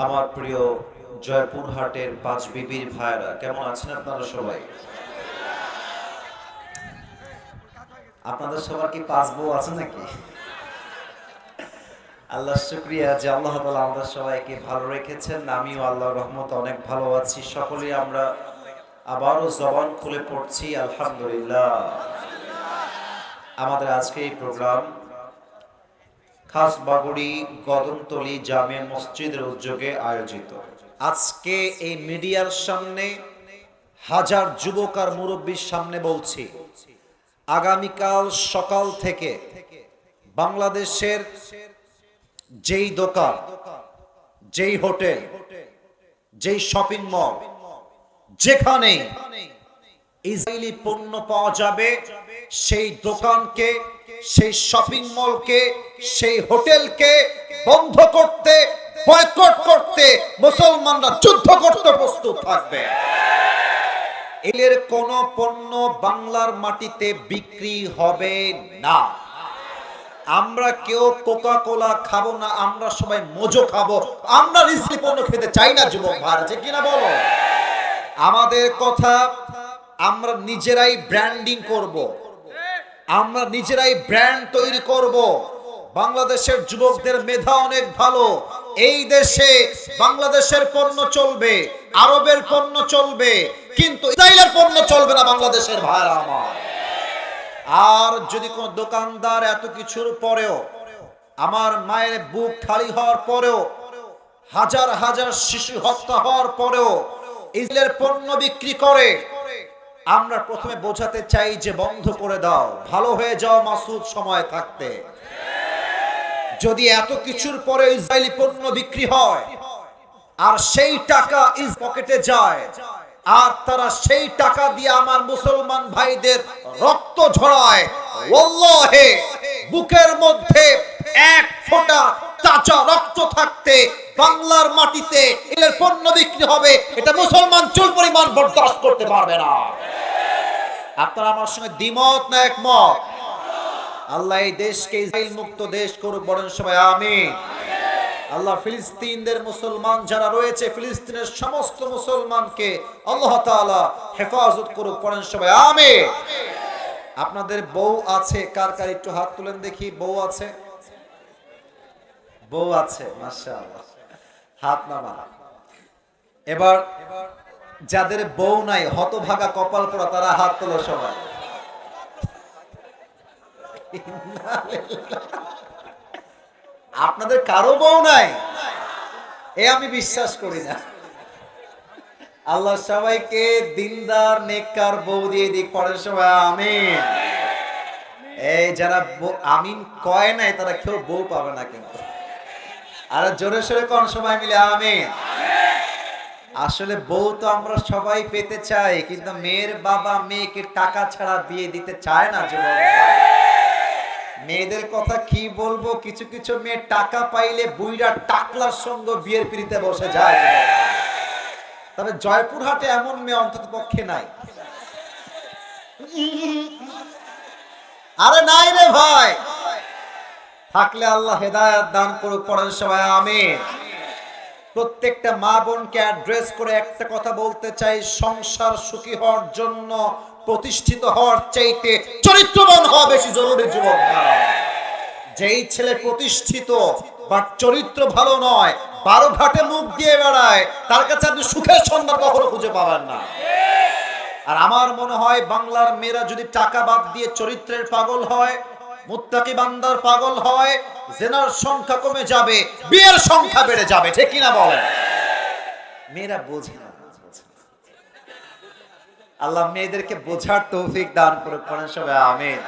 আমার প্রিয় জয়পুরহাটের পাঁচ বিবির ভাইরা, কেমন আছেন আপনারা সবাই? আপনাদের সবার কি পাঁচ বউ আছে নাকি? আল্লাহ শুকরিয়া যে আল্লাহ তাআলা আমাদের সবাইকে ভালো রেখেছেন। আমিও আল্লাহর রহমতে অনেক ভালো আছি। সকলেই আমরা আবারও জবান খুলে পড়ছি আলহামদুলিল্লাহ। আমাদের আজকে এই প্রোগ্রাম খাসবাগুড়ি কদমতলী জামে মসজিদের উদ্যোগে আয়োজিত। আজকে এই মিডিয়ার সামনে হাজার যুবক আর মুরব্বীর সামনে বলছি, আগামীকাল সকাল থেকে বাংলাদেশের যেই দোকান, যেই হোটেল, যেই শপিং মল, যেখানে ইসরায়েলি পণ্য পাওয়া যাবে, সেই দোকানকে, সেই শপিং মলকে, সেই হোটেলকে বন্ধ করতে, বয়কট করতে মুসলমানরা যুদ্ধ করতে প্রস্তুত থাকবে। এর কোন পণ্য বাংলার মাটিতে বিক্রি হবে না। আমরা কেউ কোকা কোলা খাবো না, আমরা সবাই মোজো খাবো। আমরা রিসলি পণ্য খেতে চাই না যুবক ভাইরা, ঠিক কিনা বলো? আমাদের কথা, আমরা নিজেরাই ব্র্যান্ডিং করব, আমরা নিজেরাই ব্র্যান্ড তৈরি করব। বাংলাদেশের যুবকদের মেধা অনেক ভালো। এই দেশে বাংলাদেশের পণ্য চলবে, আরবের পণ্য চলবে, কিন্তু ইসরায়েলের পণ্য চলবে না বাংলাদেশের ভাইরা আমার। আর যদি কোন দোকানদার এত কিছুর পরেও, আমার মায়ের বুক খালি হওয়ার পরেও, হাজার হাজার শিশু হত্যা হওয়ার পরেও ইসরায়েলের পণ্য বিক্রি করে, আমরা প্রথমে বোঝাতে চাই যে বন্ধ করে দাও, ভালো হয়ে যাও মাসুদ সময় থাকতে। যদি এত কিছুর পরে ইসরায়েলি পণ্য বিক্রি হয় আর সেই টাকা ইস পকেটে যায়, আর তারা সেই টাকা দিয়ে আমার মুসলমান ভাইদের রক্ত ঝরায়, ওয়াল্লাহি বুকের মধ্যে এক ফোঁটা তাজা রক্ত থাকতে বাংলার মাটিতে এর পণ্য বিক্রি হবে, এটা মুসলমান চুল পরিমাণ বরদাস্ত করতে পারবে না। আপনারা আমার সঙ্গে দ্বিমত না একমত? আল্লাহ এই দেশকে ইসরায়েল মুক্ত দেশ করুক, বলেন সবাই আমিন। আল্লাহ ফিলিস্তিনদের মুসলমান যারা রয়েছে, ফিলিস্তিনের সমস্ত মুসলমানকে আল্লাহ তাআলা হেফাজত করুক, পড়েন সবাই আমিন। আপনাদের বউ আছে কার কার, একটু হাত তুলেন দেখি। বউ আছে? বউ আছে, মাশাআল্লাহ, হাত নামা। এবার যাদের বউ নাই, হতভাগা কপাল পোড়া, তারা হাত তোলো সবাই। আপনাদের কারো বউ নাই? এ আমি বিশ্বাস করি না। আল্লাহ সবাইকে দিনদার নেককার বউ দিয়ে দিক, পড়ে সবাই আমিন। এই যারা আমিন কয় নাই, তারা কেউ বউ পাবে না কিন্তু। আর জোরে সোরে কোন সবাই মিলে আমিন। আসলে বউ তো আমরা সবাই পেতে চাই, কিন্তু মেয়ের বাবা মেয়েকে টাকা ছাড়া বিয়ে দিতে চায় না যুবক। মেয়েদের কথা কি বলবো, কিছু কিছু মেয়ে টাকা পাইলে বুইরা টাকলার সঙ্গে বিয়ের পিড়িতে বসে যায়। তবে জয়পুরহাটে এমন মেয়ে অন্তত পক্ষে নাই। আরে নাই রে ভাই, থাকলে আল্লাহ হেদায়েত দান করুক, পড়েন সবাই আমিন। প্রত্যেকটা মা বোনকে অ্যাড্রেস করে একটা কথা বলতে চাই, সংসার সুখী হওয়ার জন্য, প্রতিষ্ঠিত হওয়ার চাইতে চরিত্রবান হওয়া বেশি জরুরি যুবক। যেই ছেলে প্রতিষ্ঠিত বাট চরিত্র ভালো নয়, 12 ঘাটে মুখ দিয়ে বেড়ায়, তার কাছে আপনি সুখের সন্ধান কখনো খুঁজে পাবেন না। আর আমার মনে হয় বাংলার মেয়েরা যদি টাকা বাদ দিয়ে চরিত্রের পাগল হয়, মুত্তাকি বান্দার পাগল হয়, জিনার সংখ্যা কমে যাবে, বিয়ের সংখ্যা বেড়ে যাবে, ঠিক কিনা বলেন? মেয়েরা বোঝে না। আল্লাহ মেয়েদেরকে বোঝার তৌফিক দান করুক, পড়েন সবাই আমিন।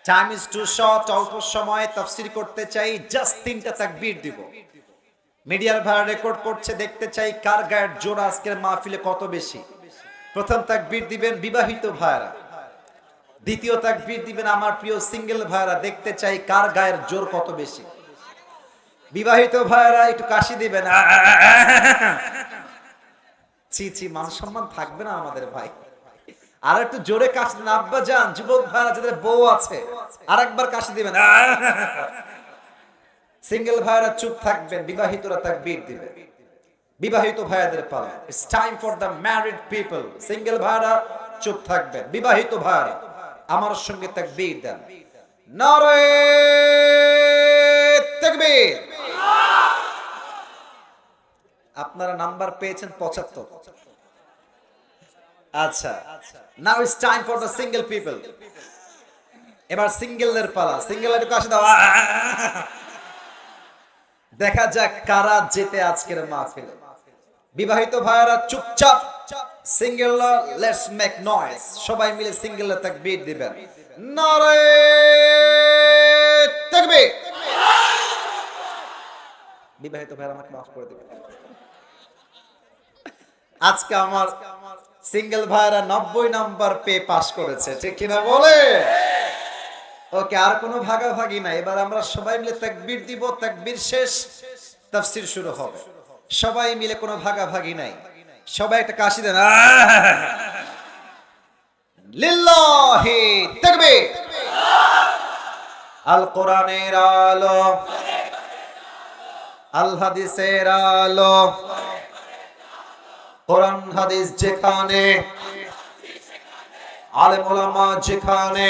টাইম ইজ টু শর্ট, অল্প সময় তাফসীর করতে চাই, জাস্ট 3টা তাকবীর দিব। মিডিয়ার ভাড়া রেকর্ড করছে, দেখতে চাই কার গায়ের জোর আজকের মাহফিলে কত বেশি। প্রথম তাকবীর দিবেন বিবাহিত ভাইরা, দ্বিতীয় তাকবীর দিবেন আমার প্রিয় সিঙ্গেল ভাইরা, দেখতে চাই কার গায়ের জোর কত বেশি। বিবাহিত ভাইরা একটু কাশি দিবেন। ছি ছি, মান সম্মান থাকবে না আমাদের ভাই। আর একটু জোরে কাশি দেন আব্বা জান। যুবক ভাইরা যাদের বউ আছে, আরেকবার কাশি দিবেন। সিঙ্গেল ভাইরা চুপ থাকবেন, বিবাহিতরা তাকবীর দিবে। বিবাহিত ভাইয়াদের পালা, it's time for the married people. Single ভাইরা চুপ থাকবেন, বিবাহিত ভাইরা আমার সঙ্গে তাকবীর দেন। নারে তাকবীর। আপনারা নাম্বার পেয়েছেন 75। আচ্ছা, now it's time for the single people. এবার সিঙ্গেলদের পালা। সিঙ্গেলের কাছে দাও, দেখা যাক কারা জিতে আজকের মাহফিলে। বিবাহিত ভাইরা চুপচাপ, সিঙ্গেলরা লেটস মেক নয়েজ। সবাই মিলে সিঙ্গেলরা তাকবীর দিবেন। নারে তাকবীর। বিবাহিত ভাইরা আমাকে মাফ করে দিবেন। আজকে আমার সিঙ্গেল ভাইরা 90 নাম্বার পেয়ে পাস করেছে, ঠিক কিনা বলে? ওকে, আর কোনো ভাগাভাগি নাই। এবার আমরা সবাই মিলে তাকবীর দিব, তাকবীর শেষ তাফসীর শুরু হবে। সবাই মিলে, কোনো ভাগাভাগি নাই। সবাই একটা কাশি দেন। লিল্লাহি তাকবীর। আল কোরআনের আলো, আল হাদিসের আলো। কোরআন হাদিস যেখানে, আলেম ওলামা যেখানে,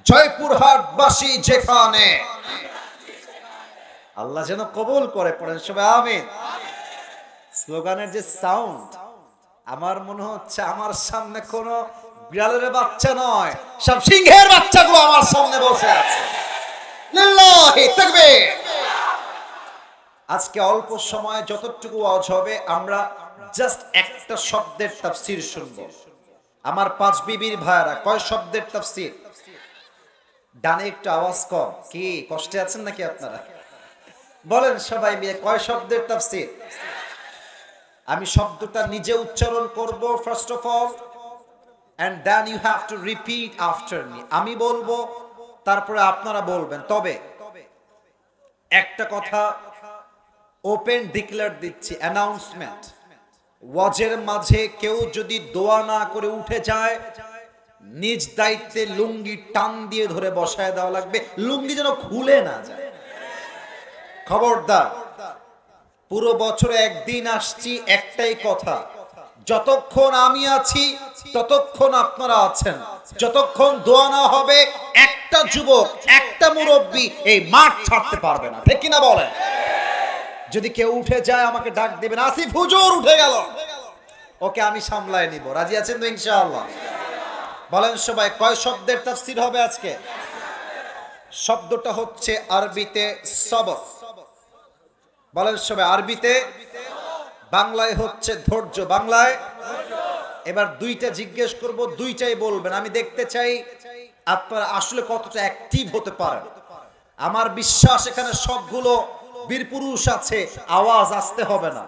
জয়পুরহাটবাসী যেখানে, আল্লাহ যেন কবুল করে। পড়েন সবাই আমিন। স্লোগানের যে সাউন্ড, আমার মনে হচ্ছে আমার সামনে কোন বিড়ালের বাচ্চা নয়, সব সিংহের বাচ্চাগুলো আমার সামনে বসে আছে। লিল্লাহি তাকবীর। আজকে অল্প সময়ে যতটুকু ওয়াজ হবে, আমরা জাস্ট একটা শব্দের তাফসীর শুনবো। আমার 5 বিবির ভাইরা, কয় শব্দের তাফসীর? ডানে একটু আওয়াজ কম। কি কষ্টে আছেন নাকি আপনারা? বলেন সবাই মিলে, কয় শব্দের তাফসীর? আমি শব্দটা নিজে উচ্চারণ করব first of all, and then you have to repeat after me. আমি বলবো, তারপরে আপনারা বলবেন। তবে একটা কথা ওপেন ডিক্লেয়ার দিচ্ছি, অ্যানাউন্সমেন্ট। ওয়াজের মাঝে কেউ যদি দোয়া না করে উঠে যায়, নিজ দায়িত্বে লুঙ্গি টান দিয়ে ধরে বসায় দেওয়া লাগবে, লুঙ্গি যেন খুলে না যায়। খবরদার। পুরো বছরে একদিন আসছি, একটাই কথা, যতক্ষণ আমি আছি ততক্ষণ আপনারা আছেন। যতক্ষণ দোয়া না হবে, একটা যুবক, একটা মুরব্বী এই মাঠ ছাড়তে পারবে না, ঠিক কিনা বলেন? যদি কেউ উঠে যায় আমাকে ডাক দিবেন, আসিফ হুজুর উঠে গেল, ওকে আমি সামলায় নিব। রাজি আছেন তো ইনশাআল্লাহ? বলেন সবাই, কয় শব্দের তাফসীর হবে আজকে? শব্দটা হচ্ছে আরবিতে সবর। বলেন সবাই, আরবিতে, বাংলায় হচ্ছে ধৈর্য। বাংলায়। এবার দুইটা জিজ্ঞেস করব, দুইটাই বলবেন। আমি দেখতে চাই আপনারা আসলে কতটা অ্যাক্টিভ হতে পারেন। আমার বিশ্বাস এখানে সবগুলো বীরপুরুষ আছে, আওয়াজ আসতে হবে না।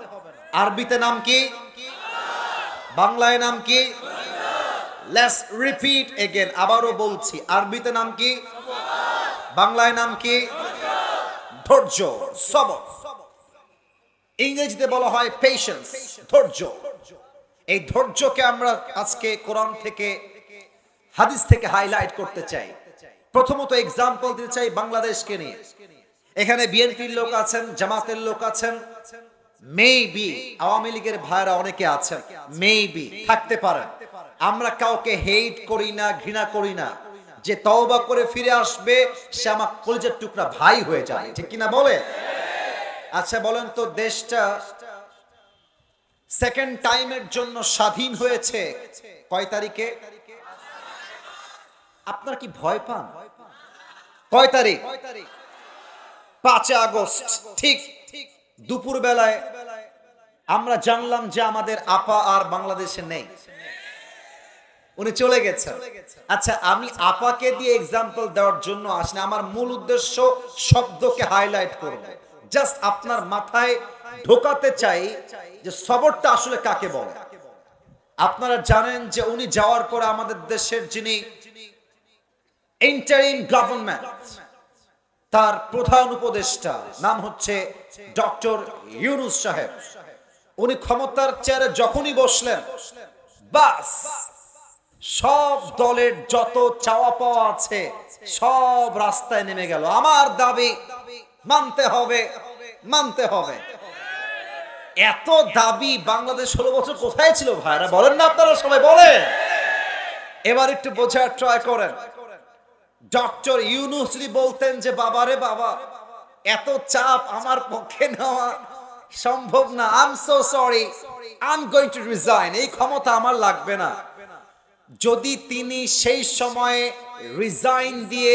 আরবিতে নাম কি? বাংলায় নাম কি? Let's repeat again. আবারও বলছি, আরবিতে নাম কি? বাংলায় নাম কি? ধৈর্য, সবর। ইংরেজিতে বলা হয় পেশেন্স, ধৈর্য। এই ধৈর্যকে আমরা আজকে কোরআন থেকে, হাদিস থেকে হাইলাইট করতে চাই। প্রথমত এক্সাম্পল দিতে চাই বাংলাদেশকে নিয়ে। এখানে বিএনপির লোক আছেন, জামাতের লোক আছেন, মেবি আওয়ামী লীগের ভাইরা অনেকে আছেন, মেবি থাকতে পারেন। আমরা কাউকে হেট করি না, ঘৃণা করি না। যে তওবা করে ফিরে আসবে, সে আমার কলিজার টুকরা ভাই হয়ে যায়, ঠিক কিনা বলে? আচ্ছা বলেন তো, দেশটা সেকেন্ড টাইমের জন্য স্বাধীন হয়েছে কয় তারিখে? আপনারা কি ভয় পান? কয় তারিখ? 5 আগস্ট। ঠিক দুপুর বেলায় আমরা জানলাম যে আমাদের আপা আর বাংলাদেশে নেই, উনি চলে গেছেন। আচ্ছা, আমি আপাকে দিয়ে এক্সাম্পল দেওয়ার জন্য আসলে, আমার মূল উদ্দেশ্য শব্দকে হাইলাইট করব। জাস্ট আপনার মাথায় ঢোকাতে চাই যে সবরটা আসলে কাকে বলে। আপনারা জানেন যে উনি যাওয়ার পরে আমাদের দেশের যিনি ইন্টারিম গভর্নমেন্ট, তার প্রধান উপদেষ্টা নাম হচ্ছে ডক্টর ইউনূস সাহেব। উনি ক্ষমতার চেয়ারে যখনই বসলেন, বাস সব দলের যত চাওয়া পাওয়া আছে সব রাস্তায় নেমে গেল, আমার দাবি মানতে হবে, মানতে হবে। এত দাবি বাংলাদেশ 16 বছর কোথায় ছিল ভাইরা, বলেন না আপনারা সবাই বলেন। এবার একটু বোঝার ট্রাই করেন। ডক্টর ইউনূস যদি বলতেন যে বাবারে বাবা, এত চাপ আমার পক্ষে নেওয়া সম্ভব না, I am so sorry, I am going to resign, এই ক্ষমতা আমার লাগবে না, যদি তিনি সেই সময়ে রিজাইন দিয়ে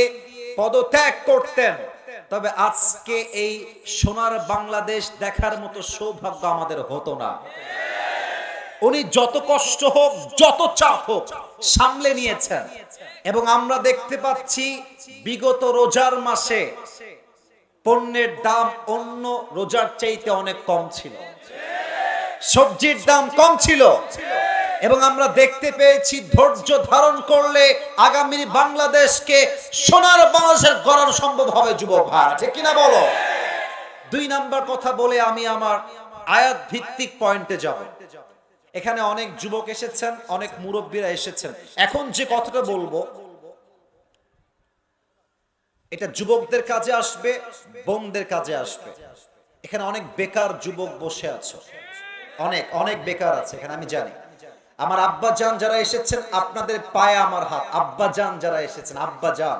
পদত্যাগ করতেন, তবে আজকে এই সোনার বাংলাদেশ দেখার মতো সৌভাগ্য আমাদের হতো না। উনি যত কষ্ট হোক, যত চাপ হোক সামলে নিয়েছেন। এবং আমরা দেখতে পাচ্ছি বিগত রোজার মাসে পণ্যের দাম অন্য রোজার চাইতে অনেক কম ছিল, সবজির দাম কম ছিল, এবং আমরা দেখতে পেয়েছি ধৈর্য ধারণ করলে আগামী বাংলাদেশকে সোনার বাংলাদেশের গড়ানো সম্ভব হবে। যুবক ভাই, ঠিক কিনা বলো? 2 নাম্বার কথা বলে আমি আমার আয়াত ভিত্তিক পয়েন্টে যাব। এখানে অনেক যুবক এসেছেন, অনেক মুরব্বীরা এসেছেন। এখন যে কথাটা বলবো এটা যুবকদের কাজে আসবে, বোনদের কাজে আসবে। এখানে অনেক বেকার যুবক বসে আছে, অনেক অনেক বেকার আছে এখানে, আমি জানি। আমার আব্বা জান যারা এসেছেন, আপনাদের পায়ে আমার হাত। আব্বা জান যারা এসেছেন, আব্বা জান,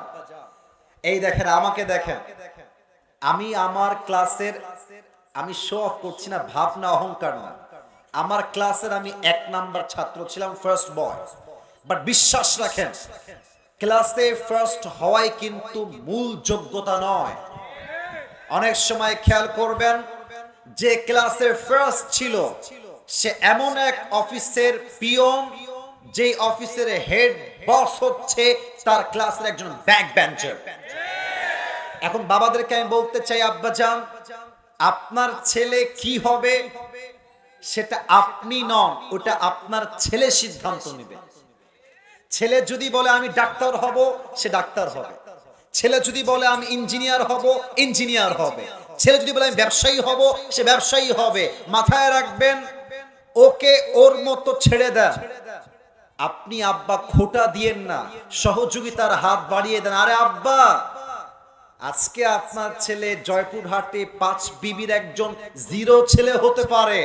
এই দেখেন, আমাকে দেখেন, আমি আমার ক্লাসের, আমি শো অফ করছি না, ভাব না, অহংকার না, আমার ক্লাসের আমি 1 নাম্বার ছাত্র ছিলাম, ফার্স্ট বয়। বাট বিশ্বাস রাখেন, ক্লাসে ফার্স্ট হওয়াই কিন্তু মূল যোগ্যতা নয়। অনেক সময় খেয়াল করবেন, যে ক্লাসের ফার্স্ট ছিল সে এমন এক অফিসের পিয়ন, যে অফিসের হেড বস হচ্ছে তার ক্লাসের একজন ব্যাক বেঞ্চার। এখন বাবাদেরকে আমি বলতে চাই, আব্বা জান, আপনার ছেলে কি হবে সেটা আপনি নন, ওটা আপনার ছেলে সিদ্ধান্ত নেবে। ছেলে যদি বলে আমি ডাক্তার হব, সে ডাক্তার হবে। ছেলে যদি বলে আমি ইঞ্জিনিয়ার হব, ইঞ্জিনিয়ার হবে। ছেলে যদি বলে আমি ব্যবসায়ী হব, সে ব্যবসায়ী হবে। মাথায় রাখবেন, ওকে ওর মতো ছেড়ে দেন। আপনি আব্বা খোটা দিয়েন না, সহযোগিতার হাত বাড়িয়ে দেন। আরে আব্বা, আজকে আপনার ছেলে জয়পুরহাটে 5 বিবির একজন 0 ছেলে হতে পারে,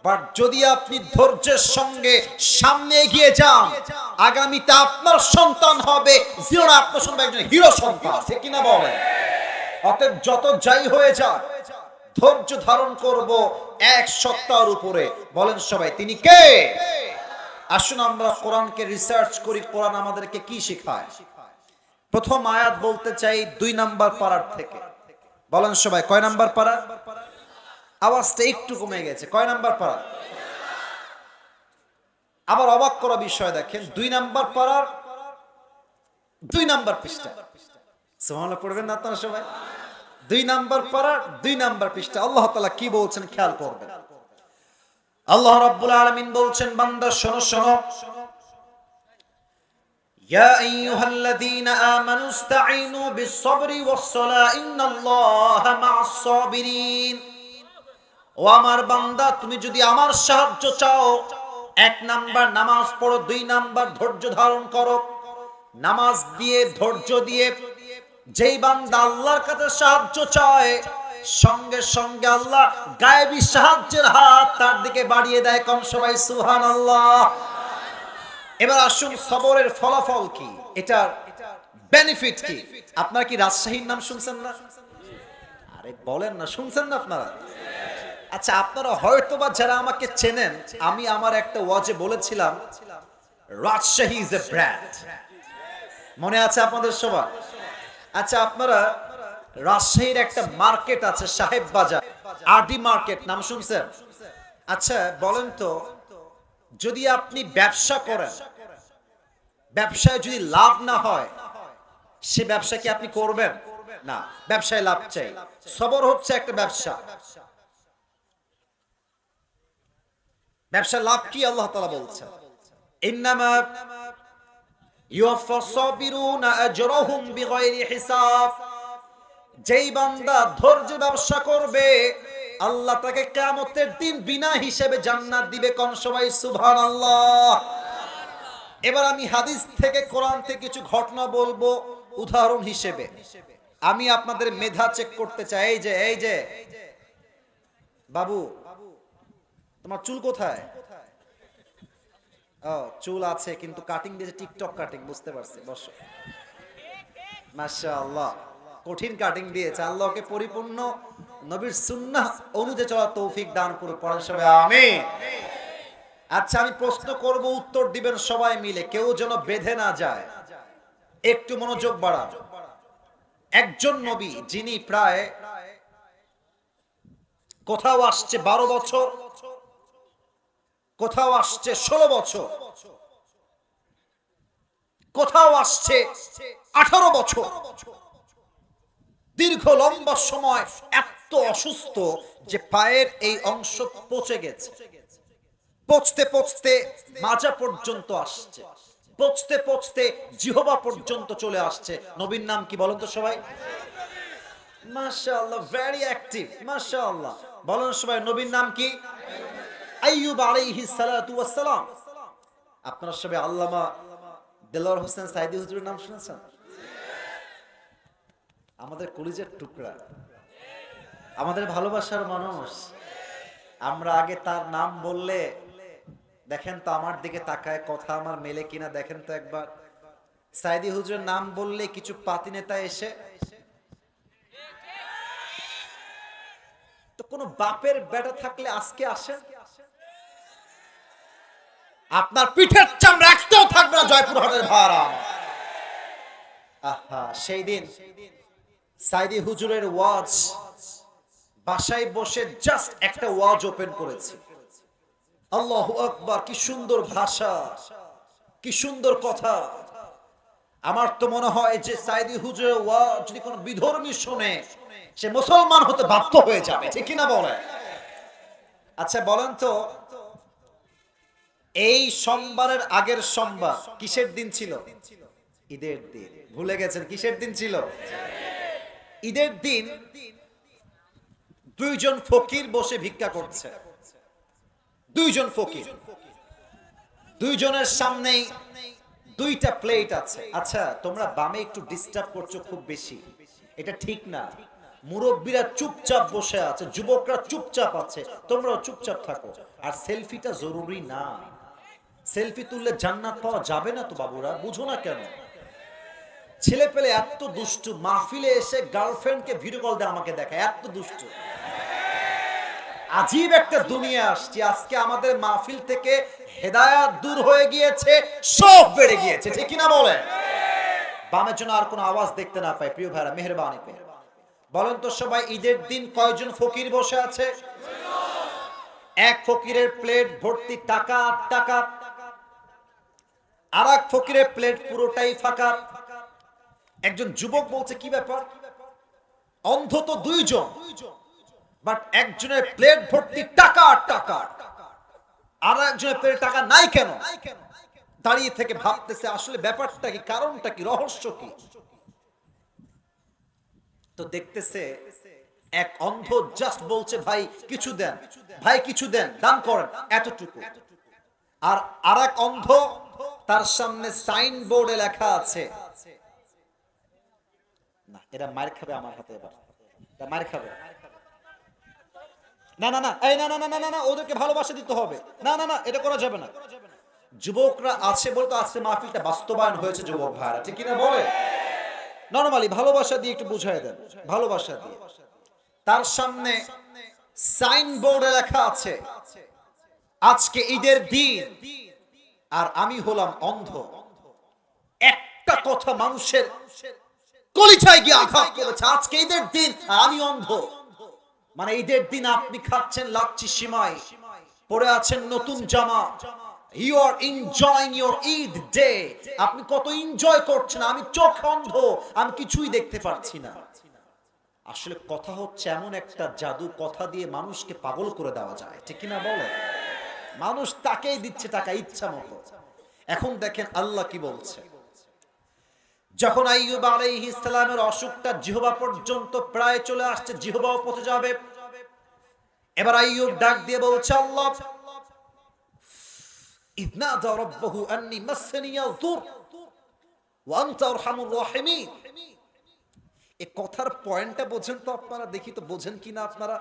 বাট যদি আপনি ধৈর্যের সঙ্গে সামনে এগিয়ে যান, আগামীতে আপনার সন্তান হবে 0 না, আপনার সন্তান একজন হিরো সন্তান, ঠিক কিনা বলেন? অতএব যত যাই হয়ে যাক, ধৈর্য ধারণ করব 1 সপ্তাহের উপরে। বলেন সবাই, তিনি কে? আসুন আমরা কোরআনকে রিসার্চ করি, কোরআন আমাদেরকে কি শেখায়। প্রথম আয়াত বলতে চাই 2 নাম্বার পারার থেকে। বলেন সবাই, কয় নাম্বার পারা? আওয়াজটা একটু কমে গেছে। কয় নাম্বার পারা? আবার অবাক করা বিষয় দেখেন, 2 নাম্বার পারার 2 নাম্বার পৃষ্ঠা। সুবহানাল্লাহ পড়বেন না আপনারা সবাই? 2 নাম্বার পারার 2 নাম্বার পৃষ্ঠা আল্লাহ তাআলা কি বলছেন খেয়াল করবেন। আল্লাহ রাব্বুল আলামিন বলছেন, বান্দা শোনো শোনো, ইয়া আইয়ুহাল্লাযীনা আমানু ইসতাঈনু বিস-সাবরি ওয়াস-সালাহ ইন্নাল্লাহা মা'আস সাবিরিন। ও আমার বান্দা, তুমি যদি আমার সাহায্য চাও, 1 নাম্বার নামাজ পড়ো, 2 নাম্বার ধৈর্য ধারণ করো। নামাজ দিয়ে, ধৈর্য দিয়ে যেই বান্দা আল্লাহর কাছে সাহায্য চায়, সঙ্গে সঙ্গে আল্লাহ গায়েবী সাহায্যের হাত তার দিকে বাড়িয়ে দেয়। কোন সবাই সুবহানাল্লাহ। এবার আসুন, সবরের ফলাফল কি, এটার বেনিফিট কি? আপনারা কি রাজশাহীর নাম শুনছেন না? আরে বলেন না, শুনছেন না আপনারা? আচ্ছা, আপনারা হয়তোবা যারা আমাকে চেনেন, আমি আমার একটা ওয়াজে বলেছিলাম রাজশাহী ইজ এ ব্র্যান্ড। মনে আছে আপনাদের সবার? আচ্ছা, আপনারা রাজশাহীর একটা মার্কেট আছে সাহেব বাজার, আরডি মার্কেট, নাম শুনছেন? আচ্ছা বলেন তো, যদি আপনি ব্যবসা করেন, ব্যবসায় যদি লাভ না হয়, সে ব্যবসা কি আপনি করবেন? না, ব্যবসায় লাভ চাই। সবর হচ্ছে একটা ব্যবসা। ব্যবসার লাভ কি আল্লাহ তাআলা বলছেন, ইন্নামা ইউওয়াফাস সাবিরুনা আজরাহুম বিগাইরি হিসাব। যেই বান্দা ধৈর্য ব্যবসা করবে, আল্লাহ তাকে কিয়ামতের দিন বিনা হিসেবে জান্নাত দিবে। কোন সবাই সুবহানাল্লাহ। এবার আমি হাদিস থেকে কোরআন থেকে কিছু ঘটনা বলবো উদাহরণ হিসেবে। আমি আপনাদের মেধা চেক করতে চাই। এই যে বাবু, তোমার চুল কোথায়? ও, চুল আছে কিন্তু কাটিং দিয়েছে, টিকটক কাটিং, বুঝতে পারছি। বসো। মাশাআল্লাহ, কঠিন কাটিং দিয়েছে। আল্লাহকে পরিপূর্ণ নবীর সুন্নাহ অনুযায়ী চলার তৌফিক দান করুন। পড়েন সবাই আমিন। আচ্ছা, আমি প্রশ্ন করব, উত্তর দিবেন সবাই মিলে, কেউ যেন বেঁধে না যায়। একটু মনোযোগ বাড়ান। একজন নবী যিনি প্রায় কোথাও আসছে 12 বছর, কোথাও আসছে 16 বছর, কোথাও আসছে 18 বছর, দীর্ঘ লম্বা সময় এত অসুস্থ যে পায়ের এই অংশ পচে গেছে, পচতে পচতে মাজা পর্যন্ত আসছে, পচতে পচতে জিহবা পর্যন্ত চলে আসছে। নবীর নাম কি বলেন তো সবাই? মাশাআল্লাহ, ভেরি অ্যাক্টিভ, মাশাআল্লাহ। বলেন সবাই, নবীর নাম কি? আইয়ুব আলাইহিস সালাতু ওয়াস সালাম। আপনারা সবাই আল্লামা দেলোয়ার হোসেন সাইদি হুজুরের নাম শুনেছেন? আমাদের কলিজার টুকরা, আমাদের ভালোবাসার মানুষ। আমরা আগে তার নাম বললে, দেখেন তো আমার দিকে তাকায়, কথা আমার মেলে কিনা দেখেন তো একবার। সাইদি হুজুরের নাম বললে কিছু পাতি নেতা এসে, তো কোন বাপের বেটা থাকলে আজকে আসেন, আপনার পিঠের চাম রাখতেও থাকবে না জয়পুরহাটের ভাড়া। আহা, সেই দিন সাইদি হুজুরের ওয়াজ, বাসায় বসে জাস্ট একটা ওয়াজ ওপেন করেছি। আল্লাহু আকবার, কি সুন্দর ভাষা, কি সুন্দর কথা। আমার তো মনে হয় যে সাইদি হুজুরের ওয়াজ যদি কোনো বিধর্মী শুনে, সে মুসলমান হতে বাধ্য হয়ে যাবে, ঠিক কিনা বলে? আচ্ছা বলেন তো, এই সোমবারের আগের সোমবার কিসের দিন ছিল? ঈদের দিন। ভুলে গেছেন কিসের দিন ছিল? ঈদের দিন দুইজন ফকির বসে ভিক্ষা করছে। দুইজন ফকির, দুইজনের সামনেই দুইটা প্লেট আছে। আচ্ছা, তোমরা বামে একটু ডিস্টার্ব করছো খুব বেশি, এটা ঠিক না। মুরব্বীরা চুপচাপ বসে আছে, যুবকরা চুপচাপ আছে, তোমরাও চুপচাপ থাকো। আর সেলফিটা জরুরি না, সেলফি তুললে জান্নাত পাওয়া যাবে না তো বাবুরা, বুঝো না কেন? ছেলে পেলে এত দুষ্টু, মাহফিলে এসে গার্লফ্রেন্ডকে ভিডিও কল দেয়, আমাকে দেখায়, এত দুষ্টু। আজীব একটা দুনিয়া আসছে আজকে। আমাদের মাহফিল থেকে হেদায়াত দূর হয়ে গিয়েছে, সব বেড়ে গিয়েছে, ঠিক কিনা বলে? বামের জন্য আর কোনো আওয়াজ দেখতে না পাই, প্রিয় ভাইরা মেহেরবানি করে বলেন তো সবাই, ঈদের দিন কয়জন ফকির বসে আছে? এক ফকিরের প্লেট ভর্তি টাকা, 8 টাকা। আর এক ফকিরের প্লেট পুরোটাই ফাঁকা। একজন যুবক বলছে, কি ব্যাপার? অন্ধ তো দুইজন, বাট একজনের প্লেট ভর্তি টাকা আর টাকা, আর একজনের প্লেটে টাকা নাই কেন? দাঁড়িয়ে থেকে ভাবতেছে আসলে ব্যাপারটা কি, কারণটা কি, রহস্য কি। তো দেখতেছে এক অন্ধ জাস্ট বলছে, ভাই কিছু দেন, ভাই কিছু দেন, দান করেন, এতটুকু। আর আরেক অন্ধ, তার সামনে সাইনবোর্ডে লেখা আছে, না এরা মার খাবে আমার হাতে, এবার এরা মার খাবে। না না না, এই না না না না না, ওদেরকে ভালোবাসা দিতে হবে, না না না, এটা করা যাবে না। যুবকরা আছে বলতো আজকে মাহফিলটা বাস্তবায়ন হয়েছে, যুবক ভাইরা, ঠিক কিনা বলে? নরমালি ভালোবাসা দিয়ে একটু বুঝাই দেন, ভালোবাসা দিয়ে। তার সামনে সাইনবোর্ডে লেখা আছে, আজকে ঈদের দিন আর আমি হলাম অন্ধ। একটা কথা মানুষের কলিজায় গিয়ে আঘাত করেছে, আজকে ঈদের দিন আর আমি অন্ধ। মানে ঈদের দিন আপনি খাচ্ছেন লাচ্ছি সিমাই, পরে আছেন নতুন জামা, you are enjoying your Eid day, আপনি কত এনজয় করছেন, আমি চোখ অন্ধ, আমি কিছুই দেখতে পাচ্ছি না। আসলে কথা হচ্ছে এমন একটা জাদু, কথা দিয়ে মানুষকে পাগল করে দেওয়া যায়, ঠিক কিনা বলে? মানুষ তাকেই দিচ্ছে টাকা ইচ্ছা মতো। এখন দেখেন আল্লাহ কি বলছে, যখন আইয়ুব আলাইহিস সালামের অসুখটা জিহবা পর্যন্ত প্রায় চলে আসছে, জিহবাও পচে যাবে, এবার আইয়ুব ডাক দিয়ে বলছে, আল্লাহ ইয নাদা রাব্বাহু আন্নী মাসসানিয়াল দুর ওয়া আনতা আরহামুর রাহিমিন। এই কথার পয়েন্টটা বোঝেন তো আপনারা? দেখি তো বোঝেন কিনা আপনারা।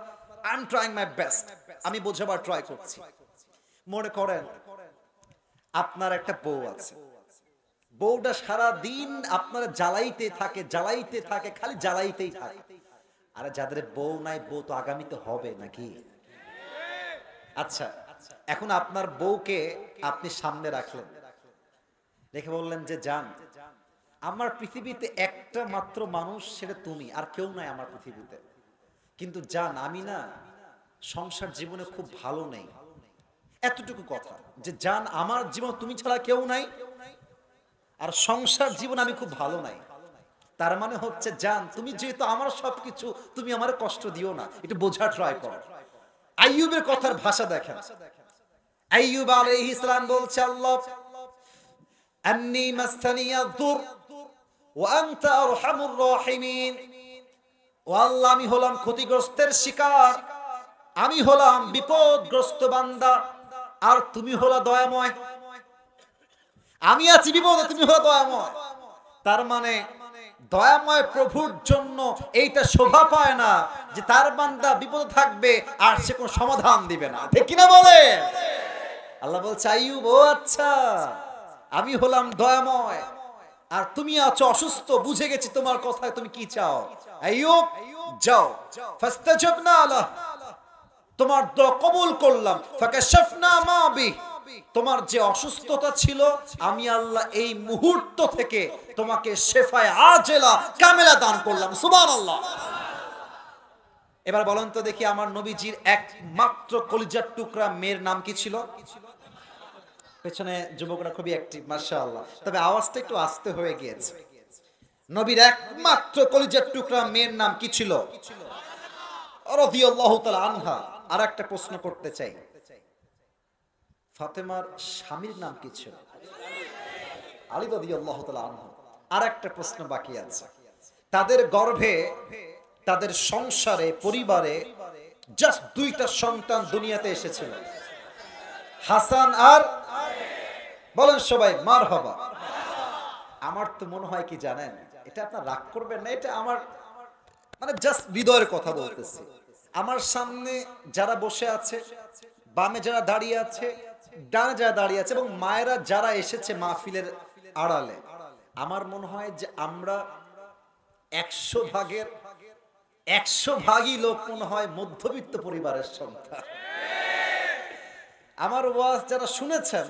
I am trying my best, আমি বোঝাবার ট্রাই করছি। মনে করেন আপনার একটা বউ আছে, বউটা সারা দিন আপনারা জ্বালাইতে থাকে, খালি জ্বালাইতেই থাকে। আরে যাদের বউ নাই, বউ তো আগামীতে হবে নাকি? আচ্ছা, এখন আপনার বউকে আপনি সামনে রাখলেন, রেখে বললেন যে জান, আমার পৃথিবীতে একটা মাত্র মানুষ, সেটা তুমি, আর কেউ নাই আমার পৃথিবীতে। কিন্তু জান, আমি না সংসার জীবনে খুব ভালো নেই। এতটুকু কথা যে জান, আমার জীবন তুমি ছাড়া কেউ নাই, আর সংসার জীবন আমি খুব ভালো নাই। তার মানে হচ্ছে জান, তুমি যেহেতু আমার সবকিছু, তুমি আমার কষ্ট দিও না, একটু বোঝা ট্রাই করো। আইয়ুবের কথার ভাষা দেখেন। আইয়ুব আলাইহিস সালাম বলছে, আল্লাহ আন্নী মাসসানিয়াদ দুর ওয়া আনতা আরহামুর রাহিমিন। ও আল্লাহ, আমি হলাম ক্ষতিগ্রস্তের শিকার, আমি হলাম বিপদগ্রস্ত বান্দা, আর তুমি হলা দয়াময়। আমি আছি বিপদে, তুমি হলো দয়াময়। তার মানে দয়াময় প্রভুর জন্য এইটা শোভা পায় না যে তার বান্দা বিপদে থাকবে আর সে কোনো সমাধান দিবে না, ঠিক কিনা বলে? আল্লাহ বলছে, আইয়ুব, ও আচ্ছা, আমি হলাম দয়াময়, আর তুমি আছো অসুস্থ, বুঝে গেছি তোমার কথায় তুমি কি চাও। আইয়ুব, যাও, ফাস্তাজাবনা লাহ, তোমার দোয়া কবুল করলাম। ফাকাশাফনা মা বিহি, তোমার যে অসুস্থতা ছিল, আমি আল্লাহ এই মুহূর্ত থেকে তোমাকে শেফায়ে আজেলা কামেলা দান করলাম। সুবহানাল্লাহ। এবার বলেন তো দেখি, আমার নবীজির একমাত্র কলিজার টুকরা মেয়ের নাম কি ছিল? পেছনে যুবকরা খুবই অ্যাক্টিভ, মাশাআল্লাহ, তবে আওয়াজটা একটু আস্তে হয়ে গিয়েছে। নবীর একমাত্র কলিজার টুকরা মেয়ের নাম কি ছিল? রাদিয়াল্লাহু তাআলা আনহা। আর একটা প্রশ্ন করতে চাই, ফাতেমার স্বামীর নাম কি ছিল? আলী রাদিয়াল্লাহু তাআলা আনহু। আর একটা প্রশ্ন বাকি আছে, তাদের গর্ভে, তাদের সংসারে, পরিবারে জাস্ট দুইটা সন্তান দুনিয়াতে এসেছিল, হাসান আর, বলেন সবাই মারহাবা। আমার তো মনে হয় কি জানেন, এটা আপনার রাগ করবেন না, এটা আমার মানে জাস্ট হৃদয়ের কথা বলতেছি। আমার সামনে যারা বসে আছে, বামে যারা দাঁড়িয়ে আছে, ডানে যারা দাঁড়িয়ে আছে, এবং মায়েরা যারা এসেছে মাহফিলের আড়ালে, আমার মনে হয় যে আমরা 100 ভাগই লোক মনে হয় মধ্যবিত্ত পরিবারের সন্তান। আমার ওয়াজ যারা শুনেছেন,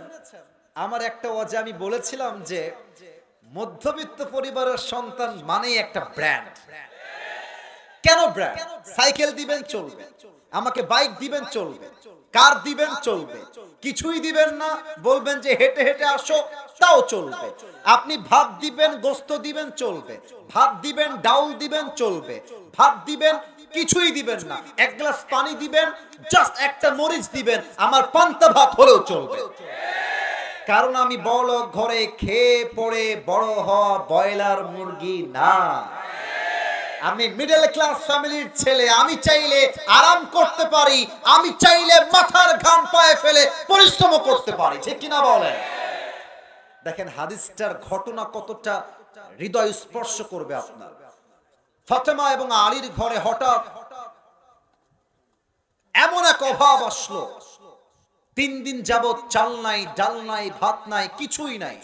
আমার একটা ওয়াজে আমি বলেছিলাম যে মধ্যবিত্ত পরিবারের সন্তান মানেই একটা ব্র্যান্ড। কেন ব্র্যান্ড? সাইকেল দিবেন চলবে, আমাকে বাইক দিবেন চলবে, কার দিবেন চলবে, কিছুই দিবেন না বলবেন যে হেঁটে হেঁটে আসো, তাও চলবে। আপনি ভাত দিবেন, গোস্ত দিবেন চলবে, ভাত দিবেন, ডাউল দিবেন চলবে, ভাত দিবেন, কিছুই দিবেন না, এক গ্লাস পানি দিবেন, জাস্ট একটা মরিচ দিবেন, আমার পান্তা ভাত হলেও চলবে। কারণ আমি বড় ঘরে খেয়ে পড়ে বড় হওয়া ব্রয়লার মুরগি না, আমি মিডল ক্লাস ফ্যামিলির ছেলে। আমি চাইলে আরাম করতে পারি, আমি চাইলে মাথার ঘাম পায়ে ফেলে পরিশ্রম করতে পারি, ঠিক কিনা বলেন? দেখেন হাদিসটার ঘটনা কতটা হৃদয় স্পর্শ করবে আপনার। ফাতেমা এবং আলীর ঘরে হঠাৎ এমন এক অভাব আসলো, 3 দিন যাবত চাল নাই, ডাল নাই, ভাত নাই, কিছুই নাই।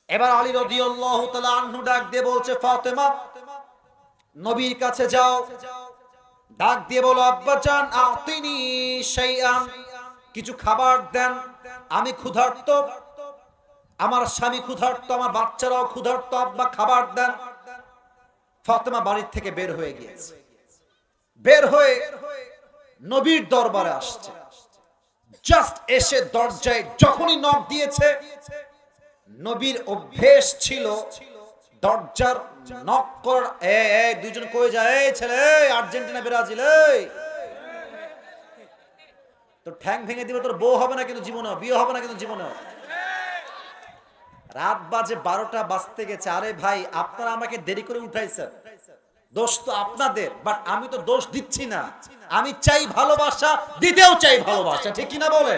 এবার আলী রাদিয়াল্লাহু তাআলা আনহু ডাক দিয়ে বলছে, ফাতেমা, নবীর কাছে যাও, ডাক দিয়ে বলো, আব্বাজান আতিনি শাইআন, কিছু খাবার দেন, আমি ক্ষুধার্ত, আমার স্বামী ক্ষুধার্ত, আমার বাচ্চারাও ক্ষুধার্ত, আব্বা খাবার দেন। ফাতেমা বাড়ির থেকে বের হয়ে গিয়েছে, বের হয়ে নবীর দরবারে আসছে। জাস্ট এসে দরজায় যখনই নক দিয়েছে, নবীর অভ্যেস ছিল দরজার নক করার, দুইজন কই যায়, এই ছেলে, আর্জেন্টিনা ব্রাজিল, তোর ঠ্যাং ভেঙে দিবে, তোর বউ হবে না কিন্তু জীবনে, বিয়ে হবে না কিন্তু জীবনে। রাত বাজে 12টা বাজতে গেছে। আরে ভাই, আপনারা আমাকে দেরি করে উঠাইছেন, দোষ তো আপনাদের, বাট আমি তো দোষ দিচ্ছি না। আমি চাই ভালোবাসা, দিতেও চাই ভালোবাসা, ঠিক কিনা বলে?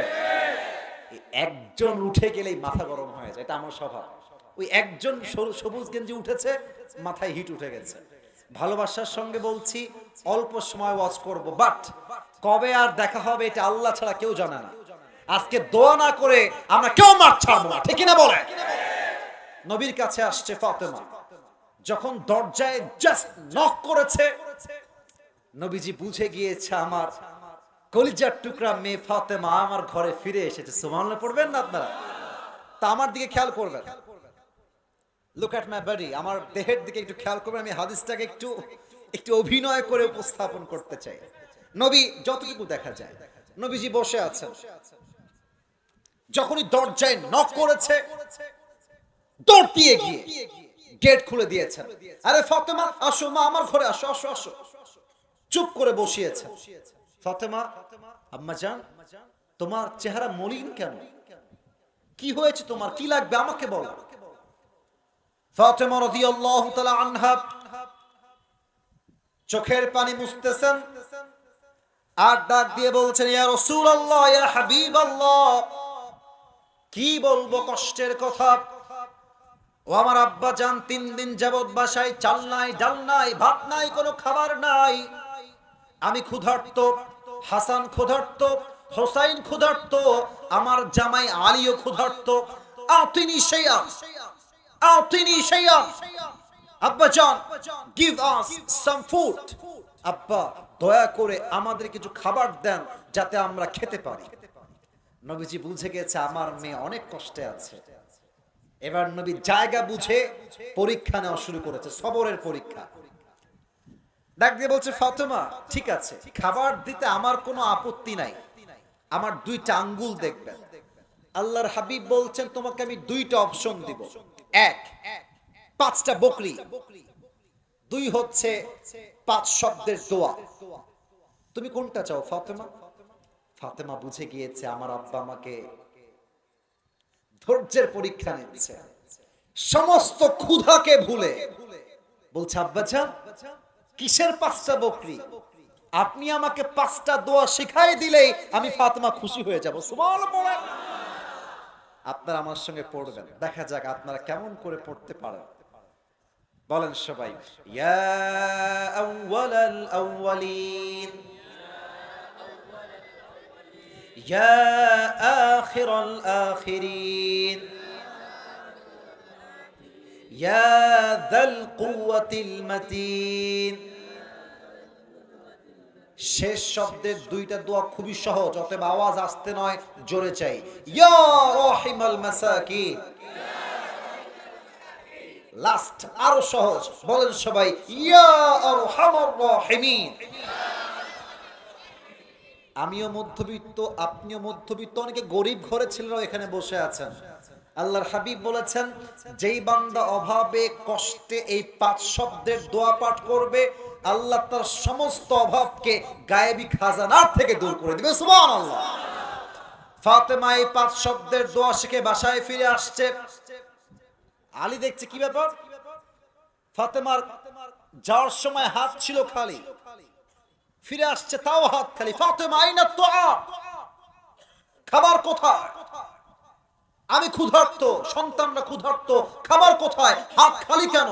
একজন উঠে গেলেই মাথা গরম হয়ে যায়, এটা আমার স্বভাব। ওই একজন সবুজ গেঞ্জি উঠেছে, মাথায় হিট উঠে গেছে। ভালোবাসার সঙ্গে বলছি, অল্প সময় ওয়াচ করব, বাট কবে আর দেখা হবে এটা আল্লাহ ছাড়া কেউ জানে না। আজকে দোয়া না করে আমরা কেউ মাঠ ছাড়বো না, ঠিক না বলে? নবীর কাছে আসছে ফাতেমা, যখন দরজায় জাস্ট নক করেছে, নবীজি বুঝে গিয়েছে আমার কলিজার টুকরা মেয়ে ফাতেমা আমার ঘরে ফিরে এসেছে। সুবহানাল্লাহ পড়বেন না আপনারা? তা আমার দিকে খেয়াল করবেন, লুক এট মাই বডি, আমার দেহের দিকে একটু খেয়াল করবেন। আমি হাদিসটাকে একটু অভিনয় করে উপস্থাপন করতে চাই। নবী যতটুকু দেখা যায়, নবীজি বসে আছেন, যখনই দরজায় নক করেছে দৌড় দিয়ে গিয়ে গেট খুলে দিয়েছেন। আরে ফাতেমা আসো, মা আমার ঘরে আসো, আসো আসো। চুপ করে বসিয়েছেন। ফাতেমা, আম্মা জান, তোমার চেহারা মলিন কেন? কি হয়েছে তোমার? কি লাগবে আমাকে বলো। ফাতেমা রাদিয়াল্লাহু তাআলা আনহা চোখের পানি মুছতেছেন আর ডাক দিয়ে বলছেন, ইয়া রাসূলুল্লাহ, ইয়া হাবিবাল্লাহ, কি বলবো কষ্টের কথা। ও আমার আব্বা জান 3 দিন যাবত বাসায় চাল নাই, ডাল নাই, ভাত নাই, কোনো খাবার নাই। আমি ক্ষুধার্ত, হাসান ক্ষুধার্ত, হোসাইন ক্ষুধার্ত, আমার জামাই আলীও ক্ষুধার্ত। আতিনি শাইআ, আতিনি শাইআ, আব্বা জান, গিভ আস সাম ফুড। আব্বা দয়া করে আমাদের কিছু খাবার দেন যাতে আমরা খেতে পারি। নবীজি বুঝে গেছে আমার মেয়ে অনেক কষ্টে আছে। এবার নবী জায়গা বুঝে পরীক্ষা নেওয়া শুরু করেছে, সবরের পরীক্ষা। ডাক দিয়ে বলছে, ফাতেমা ঠিক আছে, খাবার দিতে আমার কোনো আপত্তি নাই, আমার 2টা আঙ্গুল দেখবেন। আল্লাহর হাবিব বলছেন, তোমাকে আমি 2টা অপশন দিব। 1, 5টা বকরি, 2 হচ্ছে 5 শব্দের দোয়া। তুমি কোনটা চাও ফাতেমা? ফাতেমা বুঝে গিয়েছে আমার আব্বা আমাকে ধৈর্যের পরীক্ষা নিচ্ছে। সমস্ত ক্ষুধাকে ভুলে বলছে, আব্বা জান কিসের 5টা বকরি? আপনি আমাকে 5টা দোয়া শিখাই দিলেই আমি ফাতেমা খুশি হয়ে যাব। সুবহানাল্লাহ। আপনারা আমার সঙ্গে পড়বেন, দেখা যাক আপনারা কেমন করে পড়তে পারেন। বলেন সবাই, ইয়া আউয়ালাল আউয়ালিন, ইয়া আখিরাল আখিরিন, ইয়া যাল কুওয়াতিল মাতিন। শেষ শব্দের 2টা দোয়া খুবই সহজ, অতএব আওয়াজ আসতে নয়, জোরে চাই। ইয়া রাহিমাল মাসাকিন। লাস্ট আরো সহজ, বলেন সবাই, ইয়া আরহামার রাহিমিন। আমিও মধ্যবিত্ত, আপনিও মধ্যবিত্ত, অনেকে গরিব ঘরে ছেলেরাও এখানে বসে আছেন। আল্লাহর হাবিব বলেছেন, যেই বান্দা অভাবে কষ্টে এই 5 শব্দের দোয়া পাঠ করবে, আল্লাহ তার সমস্ত অভাবকে গায়েবী খাজানার থেকে দূর করে দিবে। সুবহানাল্লাহ। ফাতেমা এই 5 শব্দের দোয়া শিখে বাসায় ফিরে আসছে। আলী দেখছে কি ব্যাপার, ফাতেমার যাওয়ার সময় হাত ছিল খালি, ফিরে আসছে তাও হাত খালি। ফাতেমা আইনা তোয়া, খাবার কোথায়? আমি ক্ষুধার্ত, সন্তানরা ক্ষুধার্ত, খাবার কোথায়? হাত খালি কেন?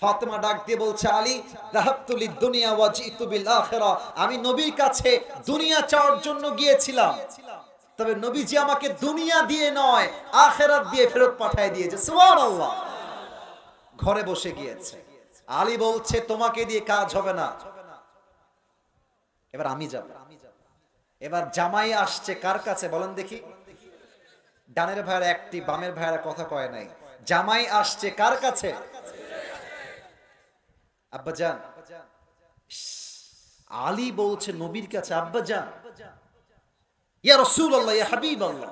ফাতেমা ডাক দিয়ে বলছে, আলী যাহাবতু লিদ-দুনিয়া ওয়া জিতু বিল আখিরা, আমি নবীর কাছে দুনিয়া চাওয়ার জন্য গিয়েছিলাম, তবে নবীজি আমাকে দুনিয়া দিয়ে নয় আখিরাত দিয়ে ফেরত পাঠিয়ে দিয়েছে। সুবহানাল্লাহ। ঘরে বসে গিয়েছে। আলী বলছে, তোমাকে দিয়ে কাজ হবে না, এবার আমি যাব। এবার জামাই আসছে কার কাছে বলেন দেখি? ডানের ভাইয়ের একটি, বামের ভাইয়েরা কথা কয় নাই। জামাই আসছে কার কাছে? আব্বাজান। আলী বলছে নবীর কাছে, আব্বাজান, ইয়া রাসূলুল্লাহ, ইয়া হাবিবাল্লাহ,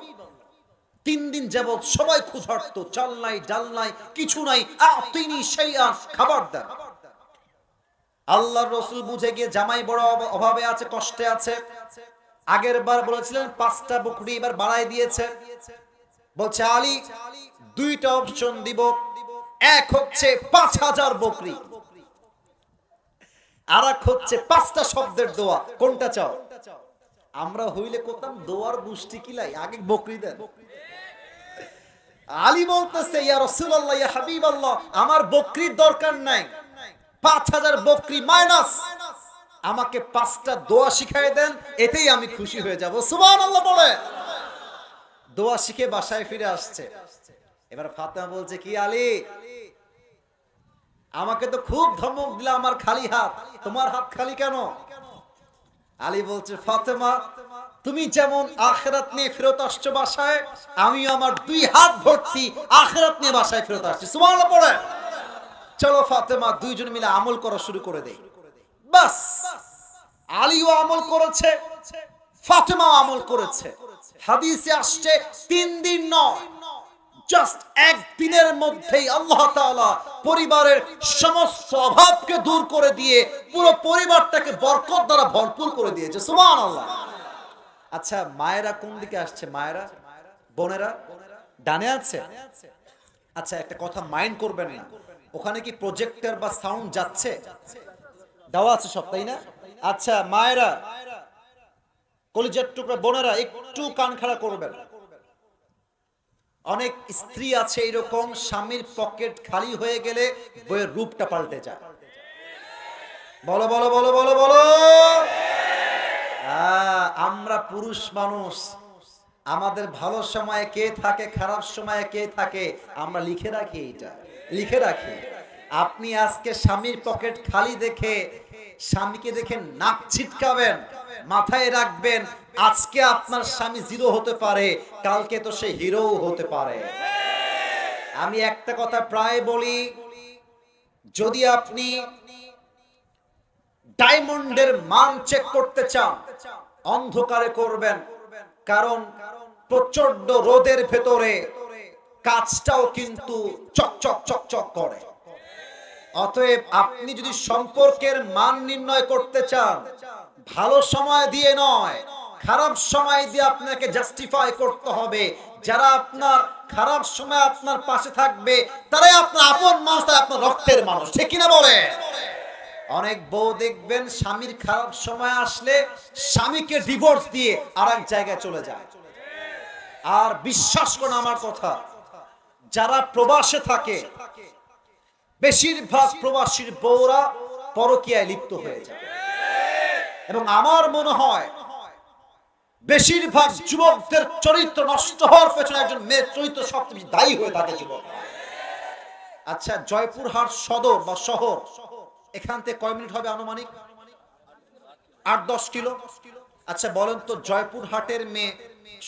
3 দিন যাবত সবাই ক্ষুধার্ত, চাল নাই, ডাল নাই, কিছু নাই, আতিনি শাইআন, খাবার দেন। আল্লাহর রাসূল বুঝে গিয়ে জামাই বড় অভাবে আছে, কষ্টে আছে। আগের বার বলেছিলেন 5টা বকরি, এবার বাড়ায় দিয়েছে। বলছে, আলী 2টা অপশন দিব, এক হচ্ছে 5000 বকরি, আর এক হচ্ছে 5টা শব্দের দোয়া, কোনটা চাও? আমরা হইলে করতাম দোয়ার বুষ্টি কিলাই, আগে বকরি দেন। আলী বলতেছে ইয়া রাসূলুল্লাহ ইয়া হাবিবাল্লাহ, আমার বকরির দরকার নাই, 5000 বকরি মাইনাস, আমাকে 5টা দোয়া শিখাই দেন, এতেই আমি খুশি হয়ে যাব। সুবহানাল্লাহ বলে দোয়া শিখে বাসায় ফিরে আসছে। এবার ফাতেমা বলছে কি আলী, আমাকে তো খুব ধমক দিলা, আমার খালি হাত, তোমার হাত খালি কেন? আলী বলছে ফাতেমা, তুমি যেমন আখিরাত নিয়ে ফেরত আসছো বাসায়, আমি আমার 2 হাত ভর্তি আখিরাত নিয়ে বাসায় ফেরত আসছি। সুবহানাল্লাহ পড়ে চলো ফাতেমা দুইজন মিলে আমল করা শুরু করে দেই। বাস আলীও আমল করেছে, ফাতেমাও আমল করেছে। হাদিসে আসছে 3 দিন নয়, জাস্ট একদিনের মধ্যেই আল্লাহ তাআলা পরিবারের সমস্ত অভাবকে দূর করে দিয়ে পুরো পরিবারটাকে বরকত দ্বারা ভরপুর করে দিয়েছে। সুবহানাল্লাহ। আচ্ছা মায়েরা কোন দিকে আসছে? মায়েরা, বোনেরা ডানে আছে? আচ্ছা একটা কথা মাইন্ড করবেন না, ওখানে কি প্রজেক্টর বা সাউন্ড যাচ্ছে? দেওয়া আছে সব, তাই না? আচ্ছা মায়েরা, কলিজার টুকরা বোনেরা একটু কান খাড়া করবেন। অনেক স্ত্রী আছে এরকম, স্বামীর পকেট খালি হয়ে গেলে বইয়ের রূপটা পাল্টে যায়। বলো বলো বলো বলো বলো। আমরা পুরুষ মানুষ, আমাদের ভালো সময়ে কে থাকে, খারাপ সময়ে কে থাকে, আমরা লিখে রাখি, এটা লিখে রাখি। আপনি আজকে স্বামীর পকেট খালি দেখে স্বামীকে দেখে নাক ছিটকাবেন, মাথায় রাখবেন আজকে আপনার স্বামী 0 হতে পারে, কালকে তো সে হিরো হতে পারে। আমি একটা কথা প্রায় বলি, যদি আপনি ডায়মন্ডের মান চেক করতে চান অন্ধকারে করবেন, কারণ প্রচন্ড রোদের ভেতরে কাঁচটাও কিন্তু চকচক চকচক করে। অতএব আপনি যদি সম্পর্কের মান নির্ণয় করতে চান, ভালো সময় দিয়ে নয়, খারাপ সময় দিয়ে আপনাকে জাস্টিফাই করতে হবে। যারা আপনার খারাপ সময় আপনার পাশে থাকবে তারাই আপনার আপন মানুষ, তারা আপনার রক্তের মানুষ, ঠিক কিনা বলে? অনেক বউ দেখবেন স্বামীর খারাপ সময় আসলে স্বামীকে ডিভোর্স দিয়ে আরেক জায়গায় চলে যায়। আর বিশ্বাস করুন আমার কথা, যারা প্রবাসে থাকে বেশিরভাগ প্রবাসীর বউরা পরকীয়ায় লিপ্ত হয়ে যায়, এবং আমার মনে হয় বেশিরভাগ যুবকদের চরিত্র নষ্ট হওয়ার পেছনে একজন মেয়ের চরিত্র সবচেয়ে বেশি দায়ী হয়ে থাকে যুবক। আচ্ছা জয়পুরহাট সদর বা শহর, এখান থেকে কয় মিনিট হবে আনুমানিক? 8-10 কিলো। আচ্ছা বলেন তো জয়পুরহাটের মেয়ে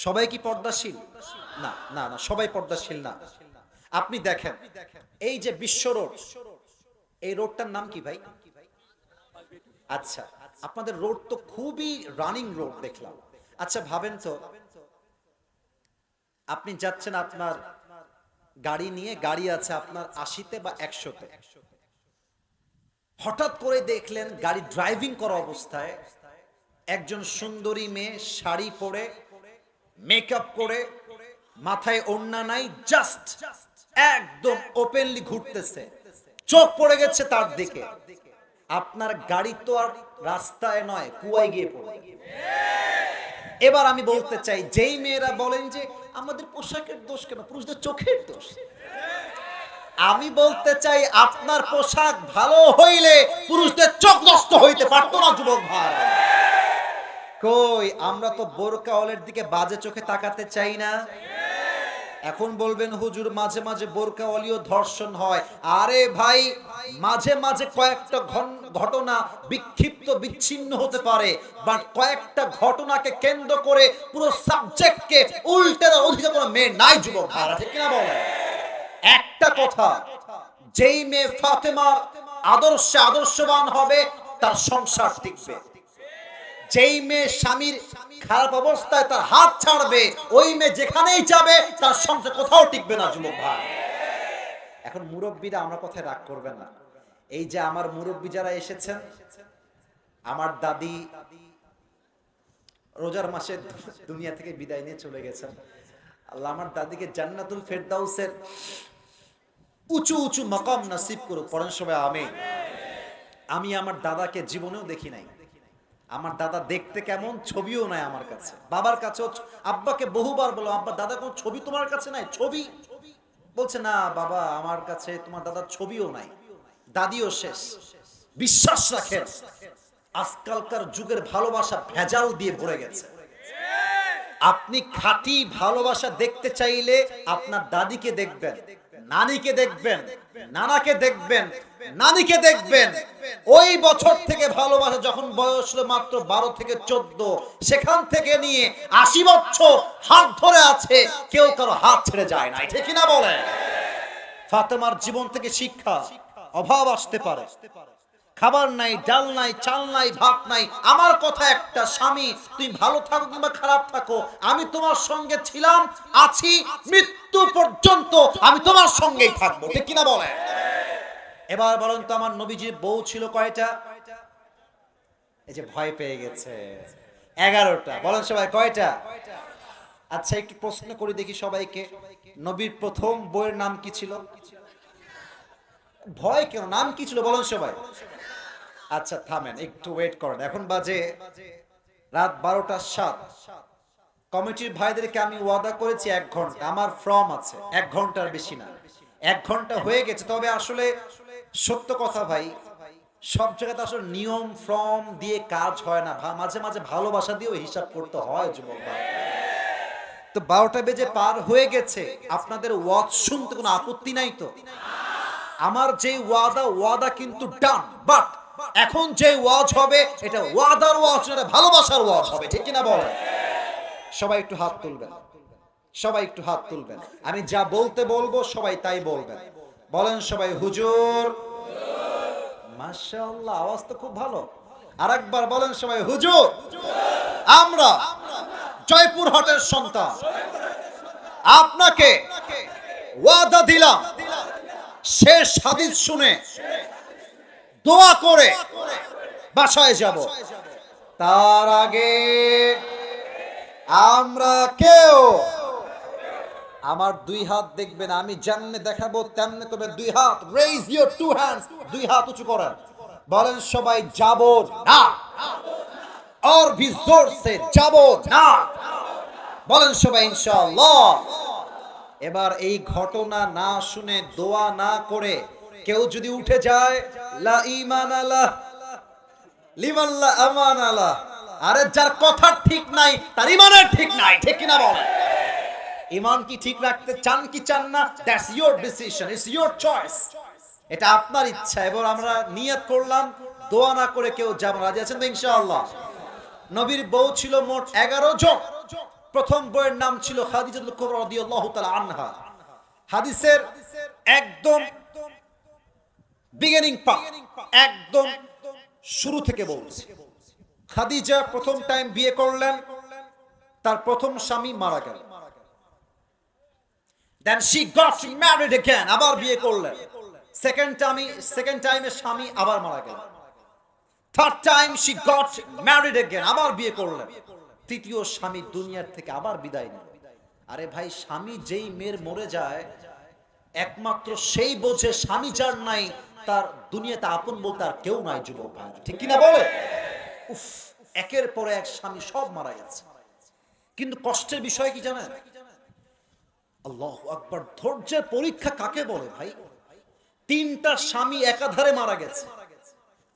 সবাই কি পর্দাশীল? না না না, সবাই পর্দাশীল না। আপনি দেখেন এই যে বিশ্ব রোড, এই রোডটার নাম কি ভাই? আচ্ছা আপনাদের রোড তো খুবই রানিং রোড দেখলাম। আচ্ছা ভাবেন তো, আপনি যাচ্ছেন আপনার গাড়ি নিয়ে, গাড়ি আছে আপনার 80-তে বা 100-তে, হঠাৎ করে দেখলেন গাড়ি ড্রাইভিং করা অবস্থায় একজন সুন্দরী মেয়ে শাড়ি পরে, মেকআপ করে, মাথায় ওড়না নাই, জাস্ট একদম ওপেনলি ঘুরতেছে, চোখ পড়ে গেছে তার দিকে। আপনার গাড়ি তো আর রাস্তায় নয়, কুয়ায় গিয়ে পড়ে। এবার আমি বলতে চাই, যেই মেয়েরা বলেন যে আমাদের পোশাকের দোষ কেন, পুরুষদের চোখের দোষ, আমি বলতে চাই আপনার পোশাক ভালো হইলে পুরুষদের চোখ নষ্ট হইতে পারতো না যুবক ভাই। কই আমরা তো বোরকাওয়ালের দিকে বাজে চোখে তাকাতে চাই না। এখন বলবেন হুজুর মাঝে মাঝে বোরকাওয়ালিও ধর্ষণ হয়। আরে ভাই মাঝে মাঝে কয়েকটা ঘটনা বিক্ষিপ্ত বিচ্ছিন্ন হতে পারে, বাট কয়েকটা ঘটনাকে কেন্দ্র করে পুরো সাবজেক্টকে উল্টে দেওয়ার অধিকার কোনো মেয়ে নাই যুবক ভাইরা, ঠিক কিনা বলে? একটা কথা, যেই মেয়ে ফাতেমার আদর্শে আদর্শবান হবে তার সংসার টিকবে। যেই মেয়ে স্বামীর খারাপ অবস্থায় তার হাত ছাড়বে, ওই মেয়ে যেখানেই যাবে তার সংসার কোথাও টিকবে না যুবক ভাই। এখন মুরব্বীরা আমরা কথায় রাগ করবেন না, এই যে আমার মুরব্বী যারা এসেছেন, আমার দাদি রোজার মাসে দুনিয়া থেকে বিদায় নিয়ে চলে গেছেন। আল্লাহ আমার দাদিকে জান্নাতুল ফেরদাউসের উঁচু উঁচু মাকাম নসিব করুক, পড়েন সবাই আমিন। আমি আমার দাদাকে জীবনেও দেখি নাই, আমার দাদা দেখতে কেমন, ছবিও নাই আমার কাছে। বাবার কাছেও, আব্বাকে বহুবার বলো, আব্বা দাদা কোন ছবি তোমার কাছে নাই? ছবি বলছে না বাবা, আমার কাছে তোমার দাদার ছবিও নাই, দাদিও শেষ। বিশ্বাস রাখেন, আজকালকার যুগের ভালোবাসা ভেজাল দিয়ে ভরে গেছে। আপনি খাঁটি ভালোবাসা দেখতে চাইলে আপনার দাদিকে দেখবেন, নানিকে দেখবেন, নানাকে দেখবেন, নানিকে দেখবেন। ওই বছর থেকে ভালোবাসা যখন বয়স হলো মাত্র 12 থেকে 14, সেখান থেকে নিয়ে 80 বছর হাত ধরে আছে, কেউ কারো হাত ছেড়ে যায় না, ঠিক না বলে? ফাতেমার জীবন থেকে শিক্ষা, অভাব আসতে পারে, খাবার নাই, ডাল নাই, চাল নাই, ভাত নাই, আমার কথা একটা, স্বামী তুমি ভালো থাকো কিংবা খারাপ থাকো, আমি তোমার সঙ্গে ছিলাম, আছি, মৃত্যু পর্যন্ত আমি তোমার সঙ্গেই থাকবো, ঠিক কিনা বলে? এবার বলেন তো, আমার নবীজির বউ ছিল কয়টা? এই যে ভয় পেয়ে গেছে, 11টা। বলেন সবাই কয়টা? আচ্ছা একটু প্রশ্ন করি দেখি সবাইকে, নবীর প্রথম বউয়ের নাম কি ছিল? ভয় কেন, নাম কি ছিল বলেন সবাই? আচ্ছা থামেন, একটু ওয়েট করেন। এখন বাজে রাত 12টা 7। কমিটির ভাইদেরকে আমি ওয়াদা করেছি 1 ঘন্টা, আমার ফর্ম আছে 1 ঘন্টার বেশি না। 1 ঘন্টা হয়ে গেছে। তবে আসলে সত্য কথা ভাই, সব জায়গাতে আসলে নিয়ম ফর্ম দিয়ে কাজ হয় না, মাঝে মাঝে ভালোবাসা দিয়েও হিসাব করতে হয় যুবক ভাই। তো 12টা বেজে পার হয়ে গেছে, আপনাদের ওয়াজ শুনতে কোনো আপত্তি নাই তো? আমার যে ওয়াদা কিন্তু ডান, বাট এখন যে ওয়াজ হবে এটা ওয়াদার ওয়াজ না, ভালোবাসার ওয়াজ হবে, ঠিক কিনা বলেন? সবাই একটু হাত তুলবেন, সবাই একটু হাত তুলবেন। আমি যা বলতে বলবো সবাই তাই বলবেন। বলেন সবাই হুজুর। মাশাআল্লাহ, আওয়াজ তো খুব ভালো। আরেকবার বলেন সবাই হুজুর। আমরা জয়পুরহাটের সন্তান, আপনাকে ওয়াদা দিলাম, শেষ হাদিস শুনে দোয়া করে বাসায় যাব, তার আগে আমরা কেউ, আমার 2 হাত দেখবেন, আমি যেমনে দেখাবো তেমনে তবে 2 হাত, রেইজ ইওর 2 হ্যান্ডস, 2 হাত উঁচু করেন। বলেন সবাই যাব না, আর ভি জোর সে যাব না। বলেন সবাই ইনশাআল্লাহ। এবার এই ঘটনা না শুনে, দোয়া না করে কেউ যদি উঠে যায়, লা ঈমান আলাহ লিমান লা আমান আলাহ, আরে যার কথা ঠিক নাই তার ঈমানের ঠিক নাই, ঠিক কিনা বলেন? ঈমান কি ঠিক রাখতে চান কি চান না, that's your decision, it's your choice, এটা আপনার ইচ্ছা। এবার আমরা নিয়ত করলাম, দোয়া না করে কেউ যাব না। রাজি আছেন তো ইনশাআল্লাহ? নবীর বউ ছিল মোট 11 জন। প্রথম বউয়ের নাম ছিল খাদিজাতুল কুবরা রাদিয়াল্লাহু তাআলা আনহা। হাদিসের একদম বিগিনিং পার্ট, একদম শুরু থেকে বলছি। খাদিজা প্রথম টাইম বিয়ে করলেন, তার প্রথম স্বামী মারা গেল। Then she got married again, আবার বিয়ে করলেন। সেকেন্ড টাইমে স্বামী আবার মারা গেল। Third time she got married again, আবার বিয়ে করলেন। তৃতীয় স্বামী দুনিয়ার থেকে আবার বিদায় নিল। আরে ভাই, স্বামী যেই মেয়ের মরে যায়, একমাত্র সেই বোঝে স্বামী যার নাই তার দুনিয়াতে আপন বলতে আর কেউ নাই, যুবক ভাই, ঠিক কিনা বলে? উফ, একের পর এক স্বামী সব মারা গেছে। কিন্তু কষ্টের বিষয় কি জানেন? আল্লাহু আকবার, ধৈর্যের পরীক্ষা কাকে বলে ভাই? 3টা স্বামী একাধারে মারা গেছে,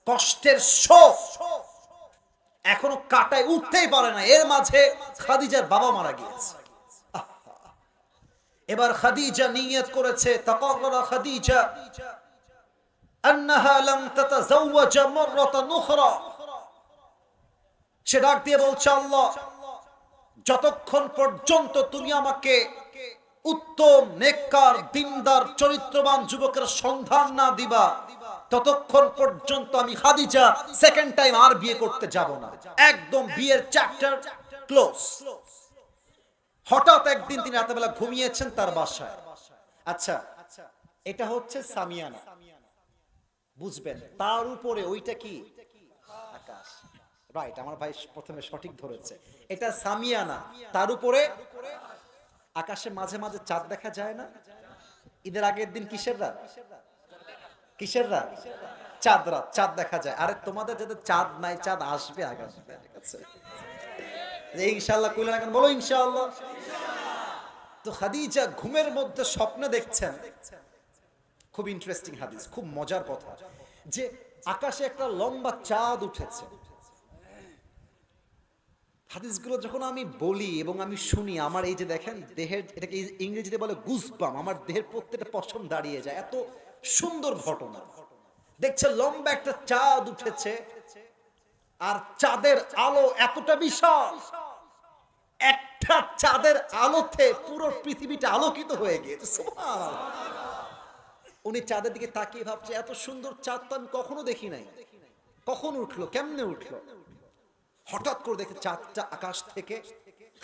কষ্টের শোক এখনো কাটায় উঠতেই পারে না। এর মাঝে খাদিজার বাবা মারা গিয়েছে। এবার খাদিজা নিয়ত করেছে, তাকাররা খাদিজা আন্নাহা লাম তাতাজাওয়াজ মাররাতান উখরা। সে ডাক দিয়ে বলছে, আল্লাহ, যতক্ষণ পর্যন্ত তুমি আমাকে উত্তম নেককার দিনদার চরিত্রবান যুবকের সন্ধান না দিবা, ততক্ষণ পর্যন্ত আমি খাদিজা সেকেন্ড টাইম আর বিয়ে করতে যাব না। একদম বিয়ের চ্যাপ্টার ক্লোজ। হঠাৎ একদিন তিনি রাতেবেলা ঘুমিয়েছেন তার বাসায়। আচ্ছা, এটা হচ্ছে সামিয়ানা, বুঝবেন? তার উপরে ওইটা কি? আকাশ। রাইট, আমার ভাই প্রথমে সঠিক ধরেছে, এটা সামিয়ানা, তার উপরে আকাশে মাঝে মাঝে চাঁদ দেখা যায় না? ঈদের আগের দিন কিসের রাত? কিসের রাত? চাঁদ রাত, চাঁদ দেখা যায়। আরে তোমাদের যাদের চাঁদ নাই, চাঁদ আসবে আগামী, ঠিক আছে? ইনশাআল্লাহ কইলেন এখন, বলো ইনশাআল্লাহ। তো খাদিজা ঘুমের মধ্যে স্বপ্নে দেখছেন, খুব ইন্টারেস্টিং হাদিস, খুব মজার কথা, যে আকাশে একটা লম্বা চাঁদ উঠেছে। হাদিসগুলো যখন আমি বলি এবং আমি শুনি, আমার এই যে দেখেন দেহের, এটাকে ইংরেজিতে বলে গুজবাম, আমার দেহের প্রত্যেকটা পশম দাঁড়িয়ে যায়, এত সুন্দর ঘটনা। দেখছে লম্বা একটা চাঁদ উঠেছে, আর চাঁদের আলো এতটা বিশাল, একটা চাঁদের আলোতে পুরো পৃথিবীটা আলোকিত হয়ে গিয়েছে। সুবহানাল্লাহ। উনি চাঁদের দিকে তাকিয়ে ভাবছে, এত সুন্দর চাঁদ তো আমি কখনো দেখি নাই, কখন উঠলো, কেমনে উঠলো? হঠাৎ করে দেখে চাঁদটা আকাশ থেকে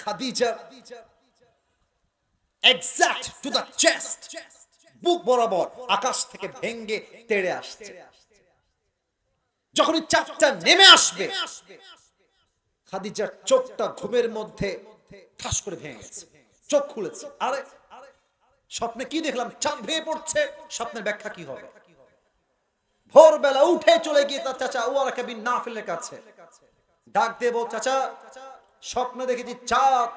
Khadija exact to the chest, বুক বরাবর আকাশ থেকে ভেঙ্গে তেড়ে আসছে। যখনই চাঁদটা নেমে আসবে, খাদিজার চোখটা ঘুমের মধ্যে ঠাস করে ভেঙে গেছে, চোখ খুলেছে। আরে স্বপ্নে কি দেখলাম? চাঁদ ভেঙে পড়ছে, স্বপ্নের ব্যাখ্যা কি হবে? ভোরবেলা উঠে চলে গিয়ে তার চাচা ওয়ারাকা বিন নাফিলের কাছে ডাক দিয়ে বল, চাচা স্বপ্নে দেখেছি চাঁদ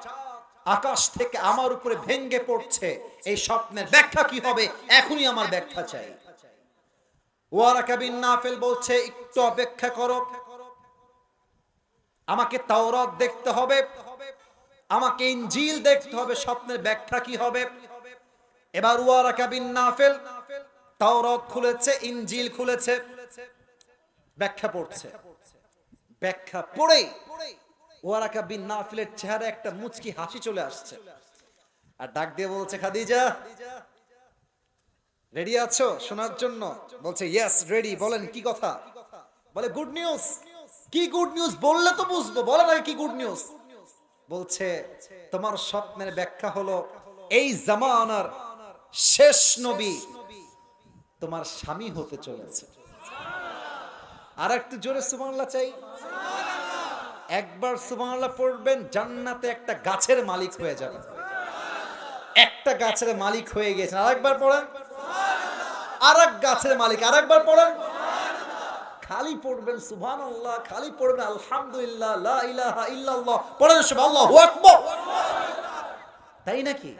আকাশ থেকে আমার উপরে ভেঙ্গে পড়ছে, এই স্বপ্নের ব্যাখ্যা কি হবে? এখনই আমার ব্যাখ্যা চাই। ওয়ারাকা বিন নাফিল বলছে, একটু অপেক্ষা করো, আমাকে তাওরাত দেখতে হবে, আমাকে ইনজিল দেখতে হবে, স্বপ্নের ব্যাখ্যা কি হবে। এবার ওয়ারাকা বিন নাফিল তাওরাত খুলেছে, ইনজিল খুলেছে, ব্যাখ্যা পড়ছে। ব্যাখ্যা পড়ে ওয়ারাকা বিন নাফিলের চেহারা একটা মুচকি হাসি চলে আসছে, আর ডাক দিয়ে বলছে, খাদিজা রেডি আছো শোনার জন্য? বলছে ইয়েস রেডি, বলেন কি কথা? বলে গুড নিউজ। কি গুড নিউজ? বললে তো বুঝবো, বলে না কি গুড নিউজ? বলছে তোমার স্বপ্নের ব্যাখ্যা হলো এই জামানার শেষ নবী তোমার স্বামী হতে চলেছে। আর একটু জোরে সুবহানাল্লাহ চাই। একবার সুবহানাল্লাহ পড়বেন, জান্নাতে একটা গাছের মালিক হয়ে যাবেন। একটা গাছের মালিক হয়ে গেছেন। আরেকবার পড়েন, আরেক গাছের মালিক। আরেকবার পড়েন, খালি পড়বেন সুবহানাল্লাহ, খালি পড়বেন আলহামদুলিল্লাহ, লা ইলাহা ইল্লাল্লাহ, পড়েন সব আল্লাহু আকবার। তাই নাকি?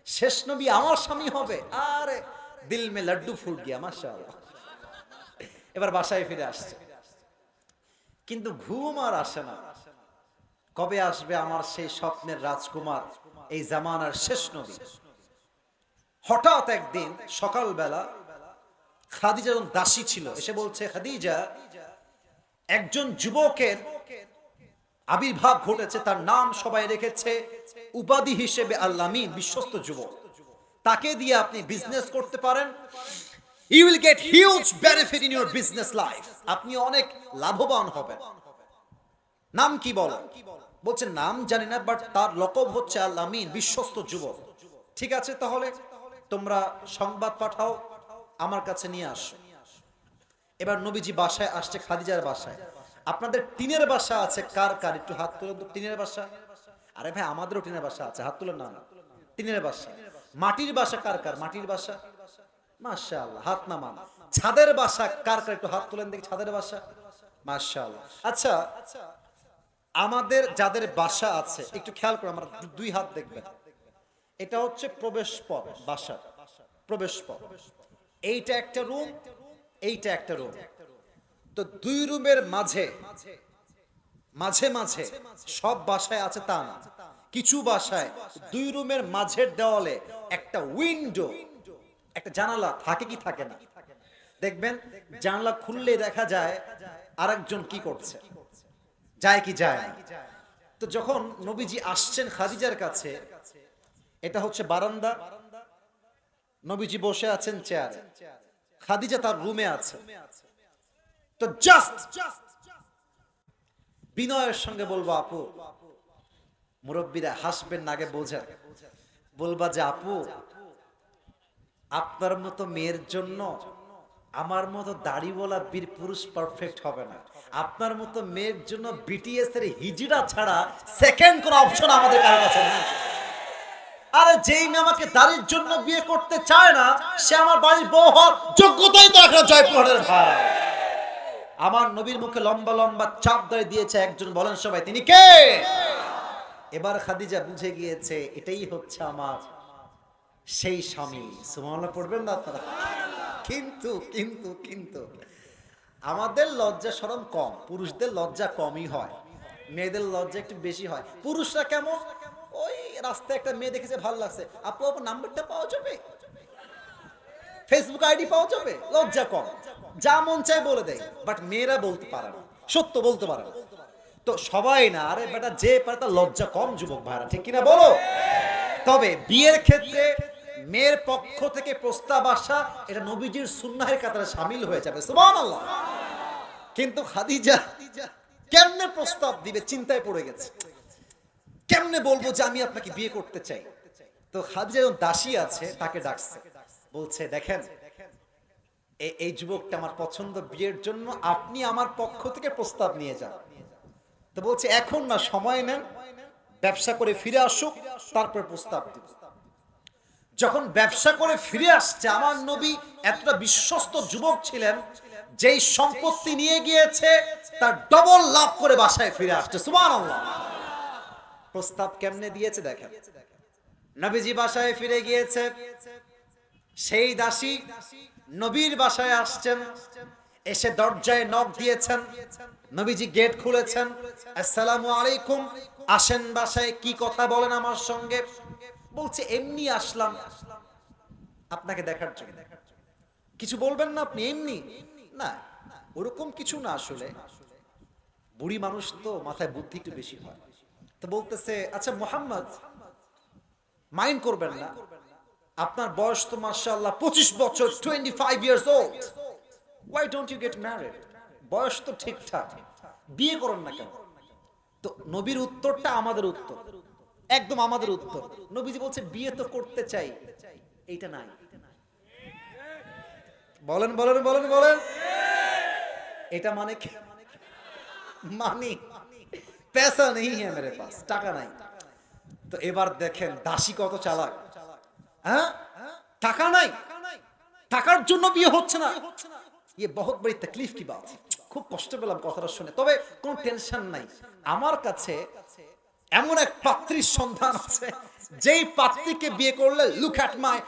শেষ নবী আমার স্বামী হবে, আরে দিল মে লাড্ডু ফুট গিয়া, মাশাআল্লাহ। এবার বাসায় ফিরে আসছে, কিন্তু ঘুম আর আসে না। কবে আসবে আমার সেই স্বপ্নের রাজকুমার, এই জামানার শেষ নবী? হঠাৎ একদিন সকালবেলা খাদিজা যখন দাসী ছিল, এসে বলছে, খাদিজা একজন যুবকের আবির্ভাব ঘটেছে, তার নাম সবাই রেখেছে উপাধি হিসেবে আল-আমিন, বিশ্বস্ত যুবক। তাকে দিয়ে আপনি বিজনেস করতে পারেন, you will get huge benefit in your business life, আপনি অনেক লাভবান হবেন। নাম কি বলো? বলছে নাম জানি না, বাট তার লকব হচ্ছে আল-আমিন, বিশ্বস্ত যুবক। ঠিক আছে, তাহলে তোমরা সংবাদ পাঠাও, আমার কাছে নিয়ে আসো। এবার নবীজি বাসায় আসছে, খাদিজার বাসায়। আপনাদের টিনের বাসা আছে কার কার? একটু হাত তুলে। টিনের বাসা? আরে ভাই আমাদেরও টিনের বাসা আছে, হাত তুলে না। টিনের বাসা। মাটির বাসা কার কার? মাটির বাসা, মাশাআল্লাহ, হাত নামান। ছাদের বাসা কার কার? একটু হাত তুলেন দেখি, ছাদের বাসা, মাশাআল্লাহ। আচ্ছা, আমাদের যাদের বাসা আছে একটু খেয়াল করে আমরা দুই হাত দেখবেন, এটা হচ্ছে প্রবেশ পথ, বাসা প্রবেশ পথ। এইটা একটা রুম, এইটা একটা রুম। তো দুই রুমের মাঝে মাঝে মাঝে সব বাসায় আছে তা না, কিছু বাসায় দুই রুমের মাঝের দেওয়ালে একটা উইন্ডো, একটা জানালা থাকে কি থাকে না? দেখবেন জানালা খুললে দেখা যায় আরেকজন কি করছে, যায় কি যায় না। তো যখন নবীজি আসছেন খাদিজার কাছে, এটা হচ্ছে বারান্দা, নবীজি বসে আছেন চেয়ারে, খাদিজা তার রুমে আছে। তো জাস্ট বিনয়ের সঙ্গে বলবো, আপু, মুরব্বীরা হাসবেন না, আগে বোঝেন, বলবা যে আপু আপনার মতো মেয়ের জন্য আমার মতো দাড়িওয়ালা বীর পুরুষ পারফেক্ট হবে না, আপনার মতো মেয়ের জন্য বিটিএস এর হিজড়া ছাড়া সেকেন্ড কোন অপশন আমাদের কারো কাছে নেই। আরে যেই মেয়ে আমাকে দাড়ির জন্য বিয়ে করতে চায় না, সে আমার বাড়ির বউ হওয়ার যোগ্যতাই তো রাখে না, জয়পুরের ভাই। আমার নবীর মুখে লম্বা লম্বা চাপ ধরে দিয়েছে একজন, বলেন সবাই তিনি কে? এবার খাদিজা বুঝে গিয়েছে এটাই হচ্ছে আমার সেই স্বামী। সুবহানাল্লাহ পড়বেন না আপনারা? কিন্তু কিন্তু কিন্তু আমাদের লজ্জা শরম কম, পুরুষদের লজ্জা কমই হয়, মেয়েদের লজ্জা একটু বেশি হয়। পুরুষরা কেমন, ওই রাস্তায় একটা মেয়ে দেখেছে ভালো লাগছে, আপু আপু নাম্বারটা পাওয়া যাবে, ফেসবুক আইডি পাওয়া যাবে, লজ্জা কম, যা মন চায় বলে দেয়। বাট মেয়েরা বলতে পারে না, সত্য বলতে পারে না। তো সবাই না, আরে বেটা যে পারে তার লজ্জা কম, যুবক ভাইরা ঠিক কিনা বলো? তবে বিয়ের ক্ষেত্রে মেয়ের পক্ষ থেকে প্রস্তাব আসা এটা নবীজির সুন্নাহের কাতারে শামিল হয়ে যাবে, সুবহানাল্লাহ। কিন্তু খাদিজা কেমনে প্রস্তাব দিবে চিন্তায় পড়ে গেছে, কেমনে বলবো যে আমি আপনাকে বিয়ে করতে চাই। তো খাদিজা যখন দাসী আছে তাকে ডাকছে, বলছে দেখেন এই যুবকটা আমার পছন্দ, বিয়ের জন্য আপনি আমার পক্ষ থেকে প্রস্তাব নিয়ে যান। তো বলছে এখন না, সময় নেন, ব্যবসা করে ফিরে আসুক, তারপর প্রস্তাব দিব। যখন ব্যবসা করে ফিরে আসছে, আমার নবী এতটা বিশ্বস্ত যুবক ছিলেন, যেই সম্পত্তি নিয়ে গিয়েছে তার ডবল লাভ করে বাসায় ফিরে আসছে, সুবহানাল্লাহ। প্রস্তাব কেমনে দিয়েছে দেখেন। নবীজি বাসায় ফিরে গিয়েছে, সেই দাসী নবীর বাসায় আসছেন, এসে দরজায় নক দিয়েছেন, নবীজি গেট খুলেছেন, আসসালামু আলাইকুম, আসেন বাসায়, কি কথা বলেন আমার সঙ্গে। বলছে এমনি আসলাম আপনাকে দেখার জন্য। কিছু বলবেন না আপনি? এমনি না, ওরকম কিছু না, আসলে বুড়ি মানুষ তো মাথায় বুদ্ধি একটু বেশি হয়। তো বলতেছে আচ্ছা মুহাম্মদ, মাইন্ড করবেন না, আপনার বয়স তো মাশাআল্লাহ 25 বছর, 25 years old, why don't you get married? বয়স তো ঠিকঠাক, বিয়ে করেন না কেন? তো নবীর উত্তরটা আমাদের উত্তর, একদম আমাদের উত্তর। নবীজি বলছে বিয়ে তো করতে চাই, এইটা নাই। বলেন বলেন বলেন বলেন, এটা মানে কি? মানে पैसा नहीं है मेरे पास, টাকা নাই। তো এবার দেখেন দাসী কত চালাক, হ্যাঁ টাকা নাই, টাকার জন্য বিয়ে হচ্ছে না, ये बहुत बड़ी तकलीफ की बात। খুব কষ্ট পেলাম কথাটা শুনে, তবে কোনো টেনশন নাই, আমার কাছে এমন এক পাত্রীর সন্ধান আছে, যেই পাত্রীকে বিয়ে করলে, লুক অ্যাট মাই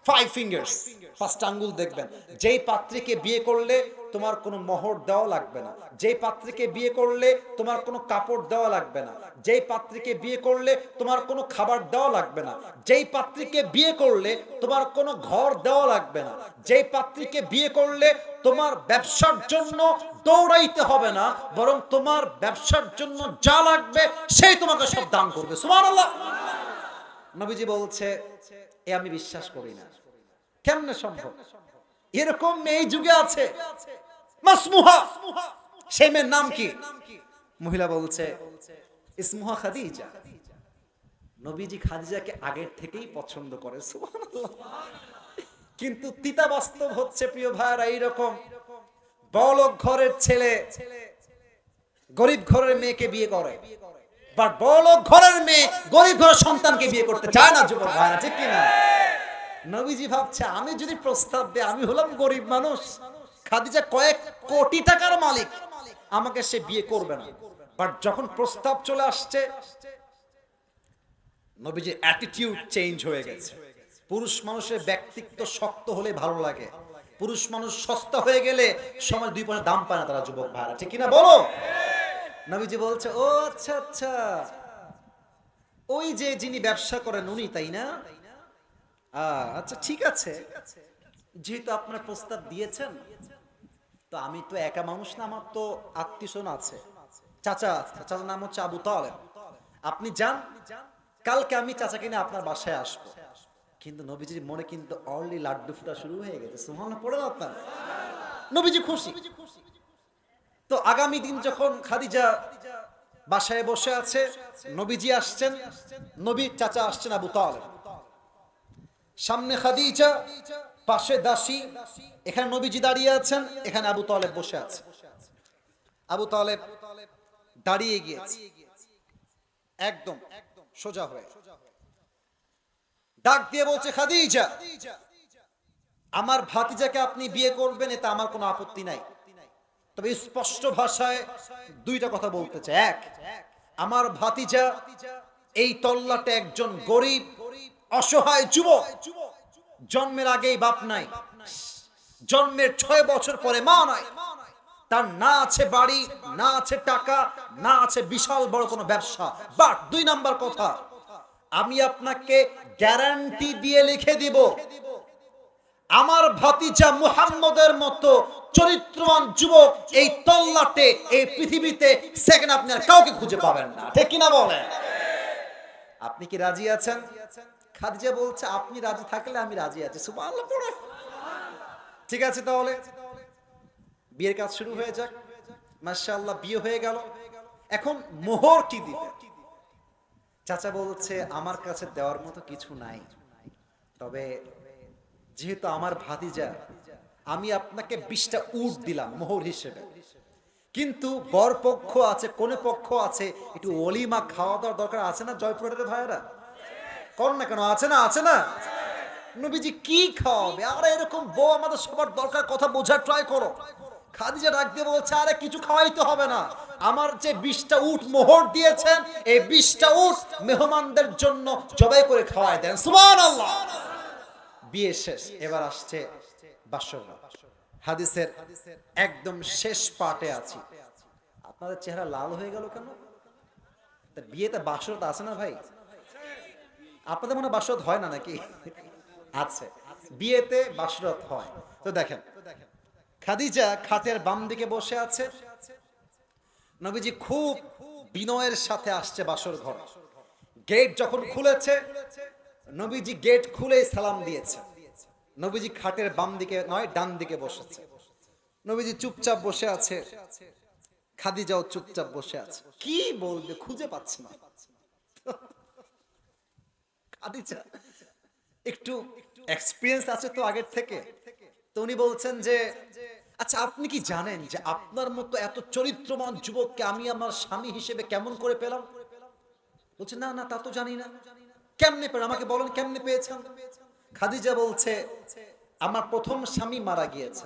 5 ফিঙ্গার্স, 5টা আঙ্গুল দেখবেন, যেই পাত্রীকে বিয়ে করলে তোমার কোনো মোহর দেওয়া লাগবে না, যেই পাত্রীকে বিয়ে করলে তোমার কোনো কাপড় দেওয়া লাগবে না, যেই পাত্রীকে বিয়ে করলে তোমার কোনো খাবার দেওয়া লাগবে না, যেই পাত্রীকে বিয়ে করলে তোমার কোনো ঘর দেওয়া লাগবে না, যেই পাত্রীকে বিয়ে করলে তোমার ব্যবসার জন্য দৌড়াইতে হবে না, বরং তোমার ব্যবসার জন্য যা লাগবে সেই তোমাকে সব দান করবে, সুবহানাল্লাহ। নবীজি বলছে এ আমি বিশ্বাস করি না, কেমনে সম্ভব? এরকম মেয়ে যুগে আছে, মাসমুহা, সেই মেয়ের নাম কি? মহিলা বলছে ইসমুহা খাদিজা। নবীজি খাদিজাকে আগের থেকেই পছন্দ করে, সুবহানাল্লাহ। কিন্তু তিতা বাস্তব হচ্ছে প্রিয় ভাইরা, এইরকম বড়লোক ঘরের ছেলে গরিব ঘরের মেয়েকে বিয়ে করে, বাট বড়লোক ঘরের মেয়ে গরিব ঘরের সন্তানকে বিয়ে করতে চায় না, যুবক ভাইরা ঠিক কিনা? নবীজি ভাবছে আমি যদি প্রস্তাব দেই, আমি হলাম গরিব মানুষ, খাদিজা কয়েক কোটি টাকার মালিক, আমাকে সে বিয়ে করবে না। বাট যখন প্রস্তাব চলে আসছে, নবীজির অ্যাটিটিউড চেঞ্জ হয়ে গেছে। পুরুষ মানুষের ব্যক্তিত্ব শক্ত হলে ভালো লাগে, পুরুষ মানুষ সস্তা হয়ে গেলে সময় 2 পয়সা দাম পায় না তারা, যুবক ভাইরা ঠিক কিনা বলো? নবীজি বলছে ও আচ্ছা আচ্ছা, ওই যে যিনি ব্যবসা করেন উনি তাই না? আচ্ছা ঠিক আছে, যেহেতু আপনার প্রস্তাব দিয়েছেন, তো আমি তো একা মানুষ না, আমার তো আত্মীয়স্বজন আছে, চাচার নাম হচ্ছে আবু তালেব, আপনি যান, কালকে আমি চাচাকে নিয়ে আপনার বাসায় আসবো। কিন্তু নবীজির মনে কিন্তু অলরেডি লাড্ডু ফুটা শুরু হয়ে গেছে, সুবহানাল্লাহ পড়ে না আপনার? নবীজি খুশি। তো আগামী দিন যখন খাদিজা বাসায় বসে আছে, নবীজি আসছেন, নবীর চাচা আসছেন আবু তালেব, সামনে খাদিজা, পাশে দাসী, এখানে নবীজি দাঁড়িয়ে আছেন, এখানে আবু তালেব বসে আছে। আবু তালেব দাঁড়িয়ে গিয়েছে একদম সোজা হয়ে, ডাক দিয়ে বলছে খাদিজা, আমার ভাতিজাকে আপনি বিয়ে করবেন, এতে আমার কোনো আপত্তি নাই, তবে স্পষ্ট ভাষায় দুইটা কথা বলতে চাই। এক, আমার ভাতিজা এই তল্লাটে একজন গরিব অসহায় যুবক, জন্মের আগেই বাপ নাই, জন্মের 6 বছর পরে মা নাই, তার না আছে বাড়ি, না আছে টাকা, না আছে বিশাল বড় কোনো ব্যবসা। বাট 2 নাম্বার কথা, আমি আপনাকে গ্যারান্টি দিয়ে লিখে দিব, আমার ভাতিজা মুহাম্মদের মতো চরিত্রবান যুবক এই তল্লাটে এই পৃথিবীতে সেকেন্ড আপনি আর কাউকে খুঁজে পাবেন না। ঠিক কিনা বলেন? আপনি কি রাজি আছেন? খাদিজা বলছে, আপনি রাজি থাকলে আমি রাজি আছি। সুবহানাল্লাহ পড়ে। ঠিক আছে, তাহলে বিয়ের কাজ শুরু হয়ে যাক। মাশাআল্লাহ, বিয়ে হয়ে গেল। এখন মোহর কি দিবে? চাচা বলছে, আমার কাছে দেওয়ার মতো কিছু নাই, তবে যেহেতু আমার ভাতিজা, আমি আপনাকে 20টা উট দিলাম মোহর হিসেবে, কিন্তু বর পক্ষ আছে, কোনে পক্ষ আছে, একটু ওলিমা খাওয়া দাওয়ার দরকার আছে না? জয়পুরের ভাইয়েরা কর না কেন? আছে না? আছে না? নবীজি কি খাওয়াবে? আরে এরকম বউ আমাদের সবার দরকার, কথা বোঝার ট্রাই করো। খাদিজা ডাক দিয়ে বলছে, আরে কিছু খাওয়াইতে হবে না, আমার যে 20টা উট মোহর দিয়েছেন, এই 20টা উট মেহমানদের জন্য জবাই করে খাওয়াই দেন। সুবহানাল্লাহ। বিয়ে শেষ, এবার আসছে বাসর রাত। হাদিসের একদম শেষ পার্টে আছি। আপনাদের চেহারা লাল হয়ে গেল কেন? বিয়েতে বাসর আছে না ভাই? আপনাদের মনে বাসর হয় না নাকি? আছে, বিয়েতে বাসরাত হয়। তো দেখেন, খাদিজা খাটের বাম দিকে বসে আছে, নবীজি খুব বিনয়ের সাথে আসছে বাসর ঘর। গেট যখন খুলেছে, নবীজি গেট খুলে সালাম দিয়েছে। নবীজি খাটের বাম দিকে নয়, ডান দিকে বসেছে। নবীজি চুপচাপ বসে আছে, খাদিজাও চুপচাপ বসে আছে। কি বলবে খুঁজে পাচ্ছে না। খাদিজা একটু এক্সপেরিয়েন্স আছে তো আগের থেকে, তো উনি বলছেন যে, আচ্ছা আপনি কি জানেন যে আপনার মতো এত চরিত্রবান যুবককে আমি আমার স্বামী হিসেবে কেমন করে পেলাম? বলছে, না না, তা তো জানি না। কেমনে পেলেন আমাকে বলেন, কেমনে পেয়েছেন? খাদিজা বলছে, আমার প্রথম স্বামী মারা গিয়েছে,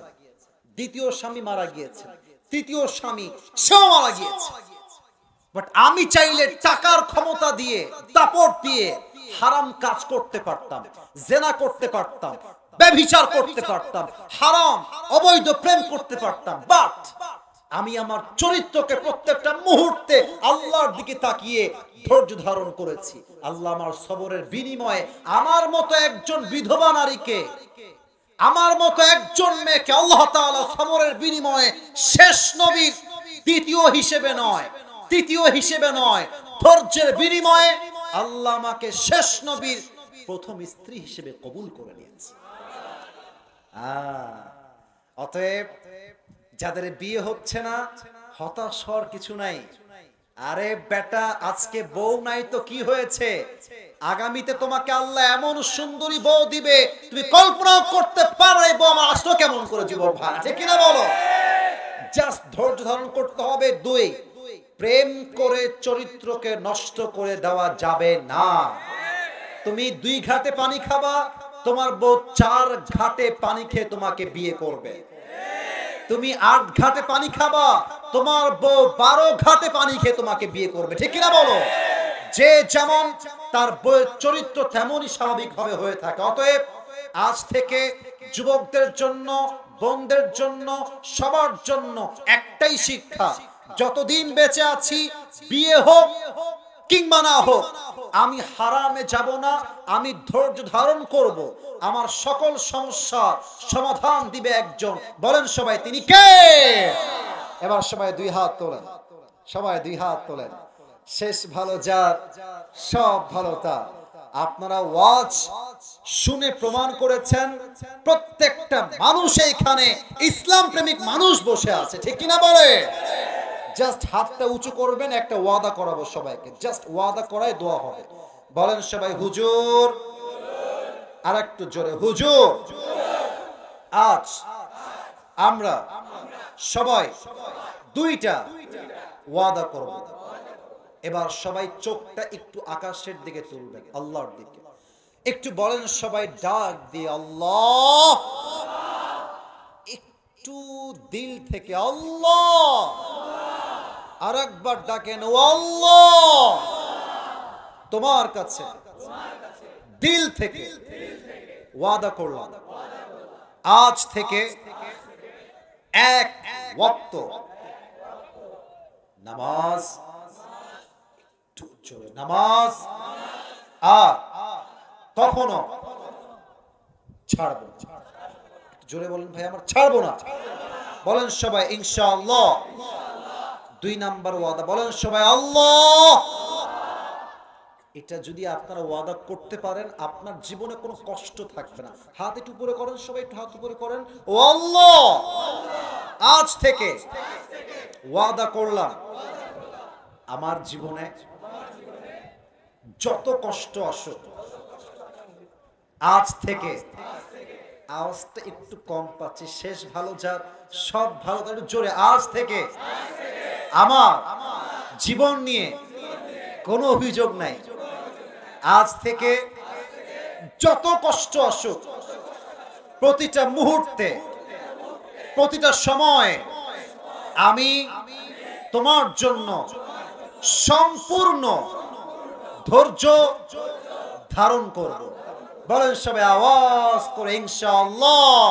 দ্বিতীয় স্বামী মারা গিয়েছে, তৃতীয় স্বামী সেও মারা গিয়েছে, বাট আমি চাইলে টাকার ক্ষমতা দিয়ে, দাপট দিয়ে হারাম কাজ করতে পারতাম, জেনা করতে পারতাম, ব্যভিচার করতে পারতাম, হারাম অবৈধ প্রেম করতে পারতাম, বাট আমি আমার চরিত্রকে প্রত্যেকটা মুহূর্তে আল্লাহর দিকে তাকিয়ে ধৈর্য ধারণ করেছি। আল্লাহ আমার সবরের বিনিময়ে আমার মতো একজন বিধবা নারীকে, আমার মতো একজন মেয়েকে আল্লাহ তাআলা সবরের বিনিময়ে শেষ নবীর দ্বিতীয় হিসেবে নয়, তৃতীয় হিসেবে নয়, ধৈর্যের বিনিময়ে আল্লাহ আমাকে শেষ নবীর প্রথম স্ত্রী হিসেবে কবুল করে নিয়েছে। অতএব যাদের বিয়ে হচ্ছে না, হতাশ হওয়ার কিছু নাই। আরে বেটা, আজকে বউ নাই তো কি হয়েছে? আগামীতে তোমাকে আল্লাহ এমন সুন্দরী বউ দিবে, তুমি কল্পনা করতে পারো এই বউ আমার আসলো কেমন করে যুবক ভাই, ঠিক কিনা বলো? জাস্ট ধৈর্য ধারণ করতে হবে। 2, প্রেম করে চরিত্রকে নষ্ট করে দেওয়া যাবে না। তুমি 2 ঘাটে পানি খাবা, তোমার বউ 4 ঘাটে পানি খেয়ে তোমাকে বিয়ে করবে। তুমি 8 ঘাটে পানি খাবা, তোমার বউ 12 ঘাটে পানি খেয়ে তোমাকে বিয়ে করবে, ঠিক কিনা বলো? যে যেমন তার বউয়ের চরিত্র তেমনই স্বাভাবিকভাবে হয়ে থাকে। অতএব আজ থেকে যুবকদের জন্য, বোনদের জন্য, সবার জন্য একটাই শিক্ষা, যতদিন বেঁচে আছি, বিয়ে হোক কিংবা না হোক, আমি হারামে যাব না, আমি ধৈর্য ধারণ করব। আমার সকল সমস্যার সমাধান দিবে একজন, বলেন সবাই তিনি কে? এবার সবাই 2 হাত তোলেন, সবাই 2 হাত তোলেন। শেষ ভালো যার, সব ভালো তার। আপনারা ওয়াজ শুনে প্রমাণ করেছেন, প্রত্যেকটা মানুষ এখানে ইসলাম প্রেমিক মানুষ বসে আছে, ঠিক কিনা বলে? জাস্ট হাতটা উঁচু করবেন, একটা ওয়াদা করাবো সবাইকে, জাস্ট ওয়াদা করাই দোয়া হবে। বলেন সবাই হুজুর, আর একটু জোরে হুজুর। আজ আমরা সবাই 2টা ওয়াদা করব। এবার সবাই চোখটা একটু আকাশের দিকে তুলবেন, আল্লাহর দিকে। একটু বলেন সবাই ডাক দিয়ে, আল্লাহ। একটু দিল থেকে আল্লাহ, আর একবার ডাকেন ও আল্লাহ, তোমার কাছে দিল থেকে ওয়াদা করলাম আজ থেকে এক ওয়াক্ত নামাজ, একটু জোরে, নামাজ আর কখনো ছাড়বো না। জোরে বলেন ভাই, আমার ছাড়বো না। বলেন সবাই ইনশাআল্লাহ। 2 নাম্বার ওয়াদা, বলেন সবাই আল্লাহ। এটা যদি আপনারা ওয়াদা করতে পারেন, আপনার জীবনে কোনো কষ্ট থাকবে না। হাত একটু উপরে করেন সবাই, একটু হাত উপরে করেন। ও আল্লাহ, আজ থেকে ওয়াদা করলাম আমার জীবনে যত কষ্ট আসুক, আজ থেকে, আওয়াজটা একটু কম পাচ্ছি, শেষ ভালো যার সব ভালো, একটু জোরে, আজ থেকে আমার জীবন নিয়ে কোনো অভিযোগ নাই। আজ থেকে যত কষ্ট আসুক, প্রতিটা মুহূর্তে, প্রতিটা সময় আমি তোমার জন্য সম্পূর্ণ ধৈর্য ধারণ করব। বলেন সবাই আওয়াজ করে ইনশাআল্লাহ।